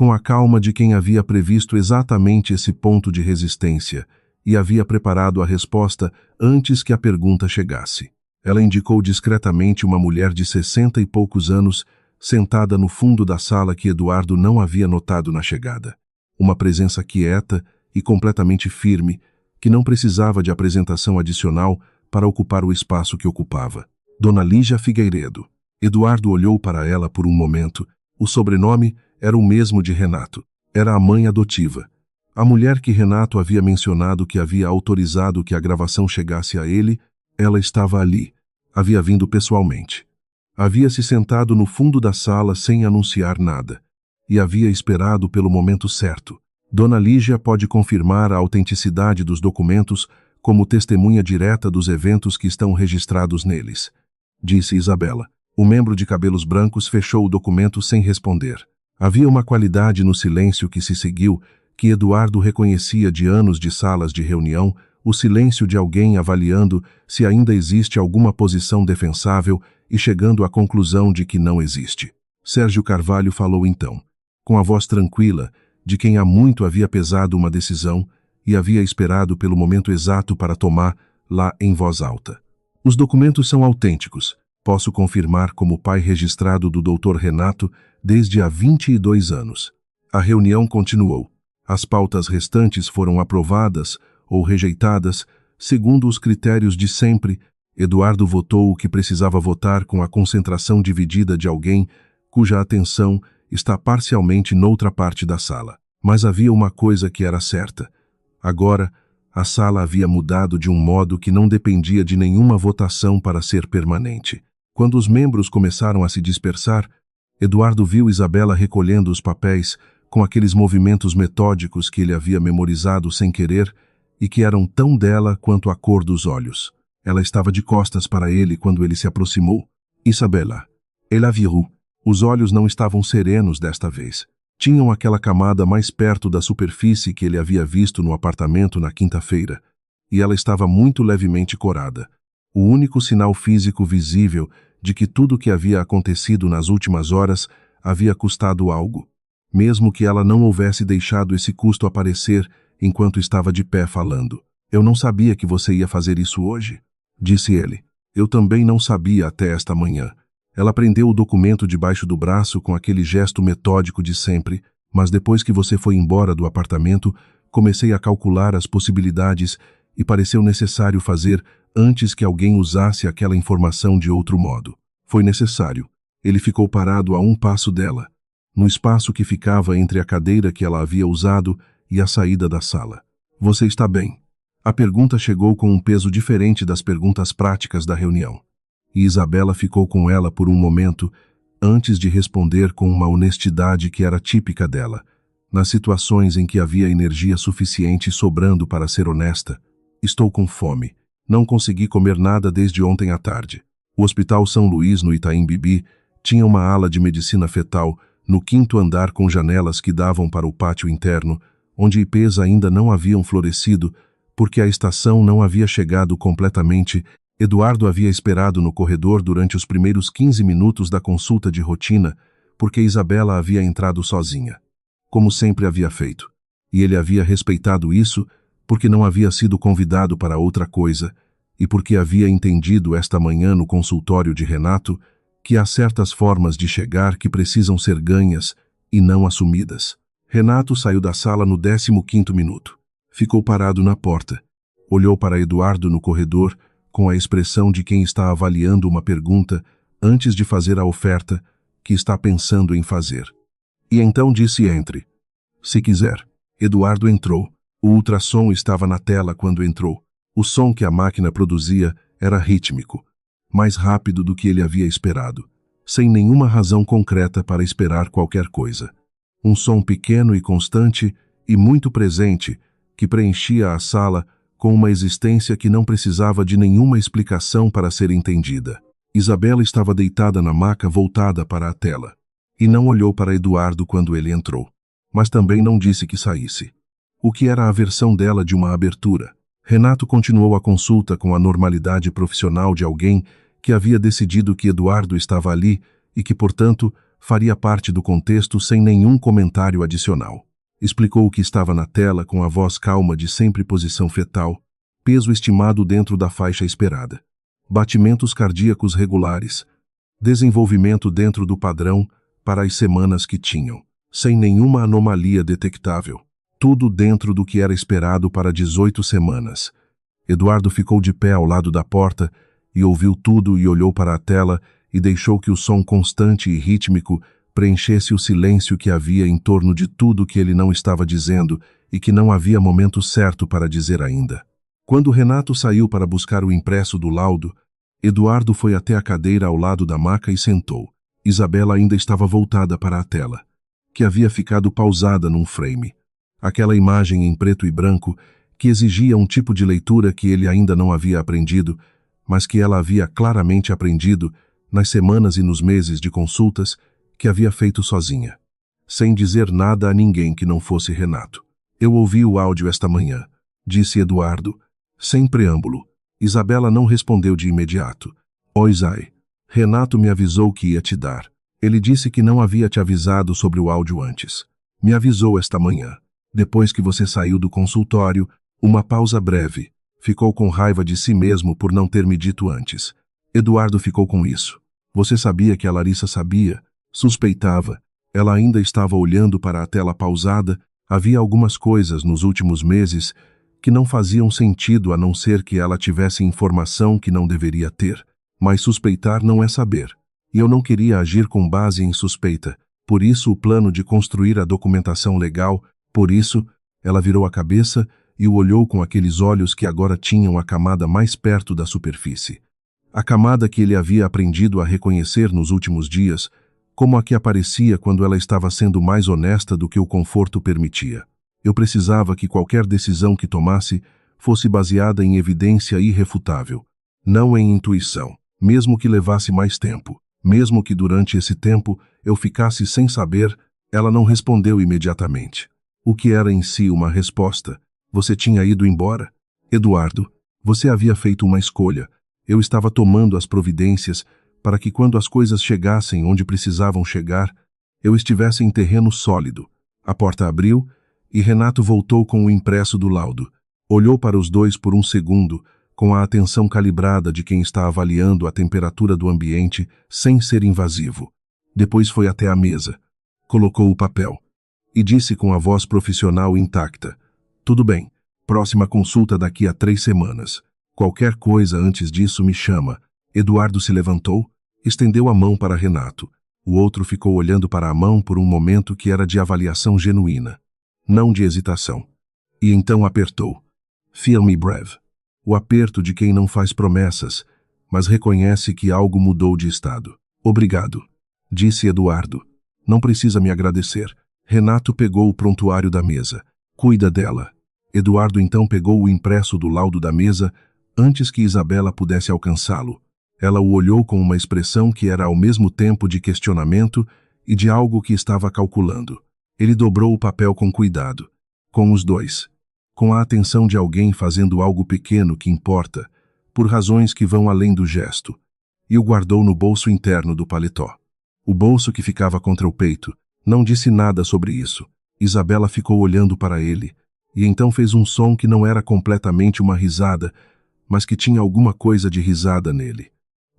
com a calma de quem havia previsto exatamente esse ponto de resistência e havia preparado a resposta antes que a pergunta chegasse. Ela indicou discretamente uma mulher de 60 e poucos anos sentada no fundo da sala que Eduardo não havia notado na chegada. Uma presença quieta e completamente firme, que não precisava de apresentação adicional para ocupar o espaço que ocupava. Dona Lígia Figueiredo. Eduardo olhou para ela por um momento. O sobrenome era o mesmo de Renato. Era a mãe adotiva. A mulher que Renato havia mencionado que havia autorizado que a gravação chegasse a ele, ela estava ali. Havia vindo pessoalmente. Havia se sentado no fundo da sala sem anunciar nada. E havia esperado pelo momento certo. Dona Lígia pode confirmar a autenticidade dos documentos como testemunha direta dos eventos que estão registrados neles, disse Isabela. O membro de cabelos brancos fechou o documento sem responder. Havia uma qualidade no silêncio que se seguiu que Eduardo reconhecia de anos de salas de reunião, o silêncio de alguém avaliando se ainda existe alguma posição defensável e chegando à conclusão de que não existe. Sérgio Carvalho falou então, com a voz tranquila, de quem há muito havia pesado uma decisão e havia esperado pelo momento exato para tomar, lá em voz alta. Os documentos são autênticos. Posso confirmar como pai registrado do Dr. Renato desde há 22 anos. A reunião continuou. As pautas restantes foram aprovadas ou rejeitadas, segundo os critérios de sempre. Eduardo votou o que precisava votar com a concentração dividida de alguém cuja atenção está parcialmente noutra parte da sala. Mas havia uma coisa que era certa. Agora, a sala havia mudado de um modo que não dependia de nenhuma votação para ser permanente. Quando os membros começaram a se dispersar, Eduardo viu Isabela recolhendo os papéis com aqueles movimentos metódicos que ele havia memorizado sem querer e que eram tão dela quanto a cor dos olhos. Ela estava de costas para ele quando ele se aproximou. Isabela, elle a vu. Os olhos não estavam serenos desta vez. Tinham aquela camada mais perto da superfície que ele havia visto no apartamento na quinta-feira, e ela estava muito levemente corada. O único sinal físico visível de que tudo o que havia acontecido nas últimas horas havia custado algo, mesmo que ela não houvesse deixado esse custo aparecer enquanto estava de pé falando. Eu não sabia que você ia fazer isso hoje, disse ele. Eu também não sabia até esta manhã. Ela prendeu o documento debaixo do braço com aquele gesto metódico de sempre, mas depois que você foi embora do apartamento, comecei a calcular as possibilidades e pareceu necessário fazer antes que alguém usasse aquela informação de outro modo. Foi necessário. Ele ficou parado a um passo dela, no espaço que ficava entre a cadeira que ela havia usado e a saída da sala. Você está bem? A pergunta chegou com um peso diferente das perguntas práticas da reunião. E Isabela ficou com ela por um momento, antes de responder com uma honestidade que era típica dela. Nas situações em que havia energia suficiente sobrando para ser honesta, estou com fome. Não consegui comer nada desde ontem à tarde. O Hospital São Luís, no Itaim Bibi, tinha uma ala de medicina fetal no 5º andar com janelas que davam para o pátio interno, onde ipês ainda não haviam florescido, porque a estação não havia chegado completamente. Eduardo havia esperado no corredor durante os primeiros 15 minutos da consulta de rotina, porque Isabela havia entrado sozinha, como sempre havia feito. E ele havia respeitado isso porque não havia sido convidado para outra coisa e porque havia entendido esta manhã no consultório de Renato que há certas formas de chegar que precisam ser ganhas e não assumidas. Renato saiu da sala no 15º minuto. Ficou parado na porta. Olhou para Eduardo no corredor com a expressão de quem está avaliando uma pergunta antes de fazer a oferta que está pensando em fazer. E então disse entre. Se quiser. Eduardo entrou. O ultrassom estava na tela quando entrou. O som que a máquina produzia era rítmico, mais rápido do que ele havia esperado, sem nenhuma razão concreta para esperar qualquer coisa. Um som pequeno e constante e muito presente que preenchia a sala com uma existência que não precisava de nenhuma explicação para ser entendida. Isabela estava deitada na maca voltada para a tela, e não olhou para Eduardo quando ele entrou, mas também não disse que saísse. O que era a versão dela de uma abertura. Renato continuou a consulta com a normalidade profissional de alguém que havia decidido que Eduardo estava ali e que, portanto, faria parte do contexto sem nenhum comentário adicional. Explicou o que estava na tela com a voz calma de sempre posição fetal, peso estimado dentro da faixa esperada, batimentos cardíacos regulares, desenvolvimento dentro do padrão para as semanas que tinham, sem nenhuma anomalia detectável. tudo dentro do que era esperado para 18 semanas. Eduardo ficou de pé ao lado da porta e ouviu tudo e olhou para a tela e deixou que o som constante e rítmico preenchesse o silêncio que havia em torno de tudo que ele não estava dizendo e que não havia momento certo para dizer ainda. Quando Renato saiu para buscar o impresso do laudo, Eduardo foi até a cadeira ao lado da maca e sentou. Isabela ainda estava voltada para a tela, que havia ficado pausada num frame. Aquela imagem em preto e branco que exigia um tipo de leitura que ele ainda não havia aprendido, mas que ela havia claramente aprendido nas semanas e nos meses de consultas que havia feito sozinha, sem dizer nada a ninguém que não fosse Renato. Eu ouvi o áudio esta manhã, disse Eduardo, sem preâmbulo. Isabela não respondeu de imediato. Isai, Renato me avisou que ia te dar. Ele disse que não havia te avisado sobre o áudio antes. Me avisou esta manhã. Depois que você saiu do consultório, uma pausa breve. Ficou com raiva de si mesmo por não ter me dito antes. Eduardo ficou com isso. Você sabia que a Larissa sabia? Suspeitava. Ela ainda estava olhando para a tela pausada. Havia algumas coisas nos últimos meses que não faziam sentido a não ser que ela tivesse informação que não deveria ter. Mas suspeitar não é saber. E eu não queria agir com base em suspeita. Por isso o plano de construir a documentação legal. Por isso, ela virou a cabeça e o olhou com aqueles olhos que agora tinham a camada mais perto da superfície. A camada que ele havia aprendido a reconhecer nos últimos dias, como a que aparecia quando ela estava sendo mais honesta do que o conforto permitia. Eu precisava que qualquer decisão que tomasse fosse baseada em evidência irrefutável, não em intuição, mesmo que levasse mais tempo. Mesmo que durante esse tempo eu ficasse sem saber, ela não respondeu imediatamente. O que era em si uma resposta? Você tinha ido embora? Eduardo, você havia feito uma escolha. Eu estava tomando as providências para que quando as coisas chegassem onde precisavam chegar, eu estivesse em terreno sólido. A porta abriu e Renato voltou com o impresso do laudo. Olhou para os dois por um segundo, com a atenção calibrada de quem está avaliando a temperatura do ambiente sem ser invasivo. Depois foi até a mesa, colocou o papel e disse com a voz profissional intacta: tudo bem, próxima consulta daqui a 3 semanas. Qualquer coisa antes disso me chama. Eduardo se levantou, estendeu a mão para Renato. O outro ficou olhando para a mão por um momento que era de avaliação genuína, não de hesitação. E então apertou. Feel me brave. O aperto de quem não faz promessas, mas reconhece que algo mudou de estado. Obrigado, disse Eduardo. Não precisa me agradecer. Renato pegou o prontuário da mesa. Cuida dela. Eduardo então pegou o impresso do laudo da mesa antes que Isabela pudesse alcançá-lo. Ela o olhou com uma expressão que era ao mesmo tempo de questionamento e de algo que estava calculando. Ele dobrou o papel com cuidado, com os dois, com a atenção de alguém fazendo algo pequeno que importa, por razões que vão além do gesto, e o guardou no bolso interno do paletó. O bolso que ficava contra o peito não disse nada sobre isso. Isabela ficou olhando para ele, e então fez um som que não era completamente uma risada, mas que tinha alguma coisa de risada nele.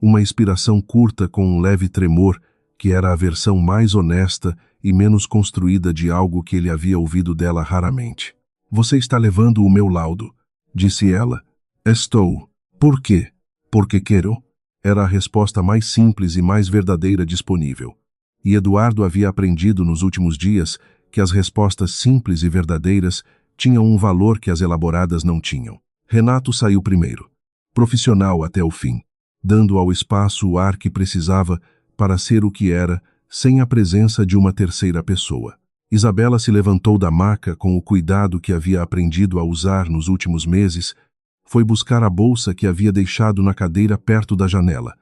Uma expiração curta com um leve tremor, que era a versão mais honesta e menos construída de algo que ele havia ouvido dela raramente. Você está levando o meu laudo, disse ela. Estou. Por quê? Porque quero. Era a resposta mais simples e mais verdadeira disponível. E Eduardo havia aprendido nos últimos dias que as respostas simples e verdadeiras tinham um valor que as elaboradas não tinham. Renato saiu primeiro, profissional até o fim, dando ao espaço o ar que precisava para ser o que era, sem a presença de uma terceira pessoa. Isabela se levantou da maca com o cuidado que havia aprendido a usar nos últimos meses, foi buscar a bolsa que havia deixado na cadeira perto da janela.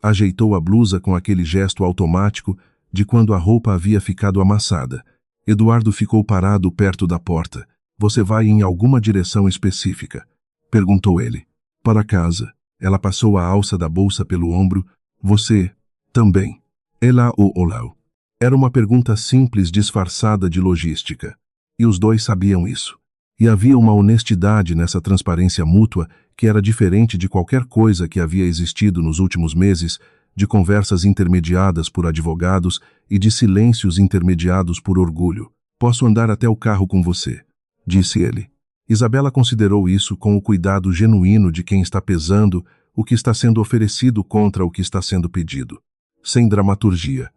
Ajeitou a blusa com aquele gesto automático de quando a roupa havia ficado amassada. Eduardo ficou parado perto da porta. Você vai em alguma direção específica? Perguntou ele. Para casa. Ela passou a alça da bolsa pelo ombro. Você também. Ela o olhou. Era uma pergunta simples disfarçada de logística. E os dois sabiam isso. E havia uma honestidade nessa transparência mútua que era diferente de qualquer coisa que havia existido nos últimos meses, de conversas intermediadas por advogados e de silêncios intermediados por orgulho. Posso andar até o carro com você. disse ele. Isabela considerou isso com o cuidado genuíno de quem está pesando o que está sendo oferecido contra o que está sendo pedido. Sem dramaturgia.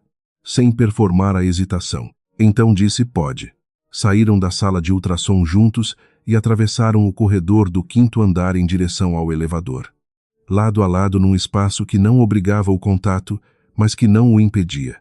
Sem performar a hesitação. Então disse: pode. Saíram da sala de ultrassom juntos e atravessaram o corredor do 5º andar em direção ao elevador. Lado a lado num espaço que não obrigava o contato, mas que não o impedia.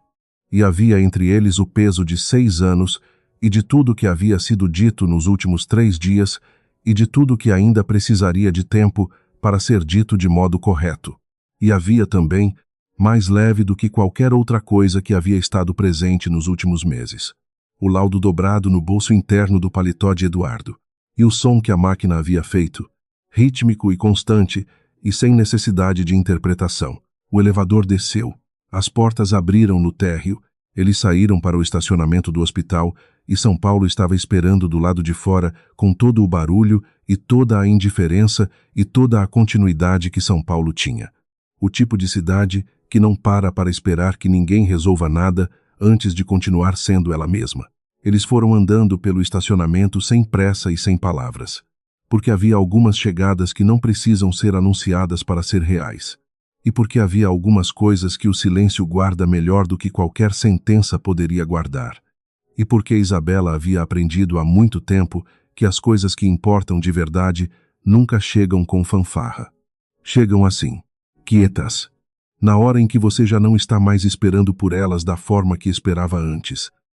E havia entre eles o peso de 6 anos e de tudo que havia sido dito nos últimos 3 dias e de tudo que ainda precisaria de tempo para ser dito de modo correto. E havia também, mais leve do que qualquer outra coisa que havia estado presente nos últimos meses, o laudo dobrado no bolso interno do paletó de Eduardo, e o som que a máquina havia feito, rítmico e constante e sem necessidade de interpretação. O elevador desceu, as portas abriram no térreo, eles saíram para o estacionamento do hospital e São Paulo estava esperando do lado de fora com todo o barulho e toda a indiferença e toda a continuidade que São Paulo tinha. O tipo de cidade que não para esperar que ninguém resolva nada antes de continuar sendo ela mesma. Eles foram andando pelo estacionamento sem pressa e sem palavras, porque havia algumas chegadas que não precisam ser anunciadas para ser reais, e porque havia algumas coisas que o silêncio guarda melhor do que qualquer sentença poderia guardar, e porque Isabela havia aprendido há muito tempo que as coisas que importam de verdade nunca chegam com fanfarra. Chegam assim, quietas, na hora em que você já não está mais esperando por elas da forma que esperava antes.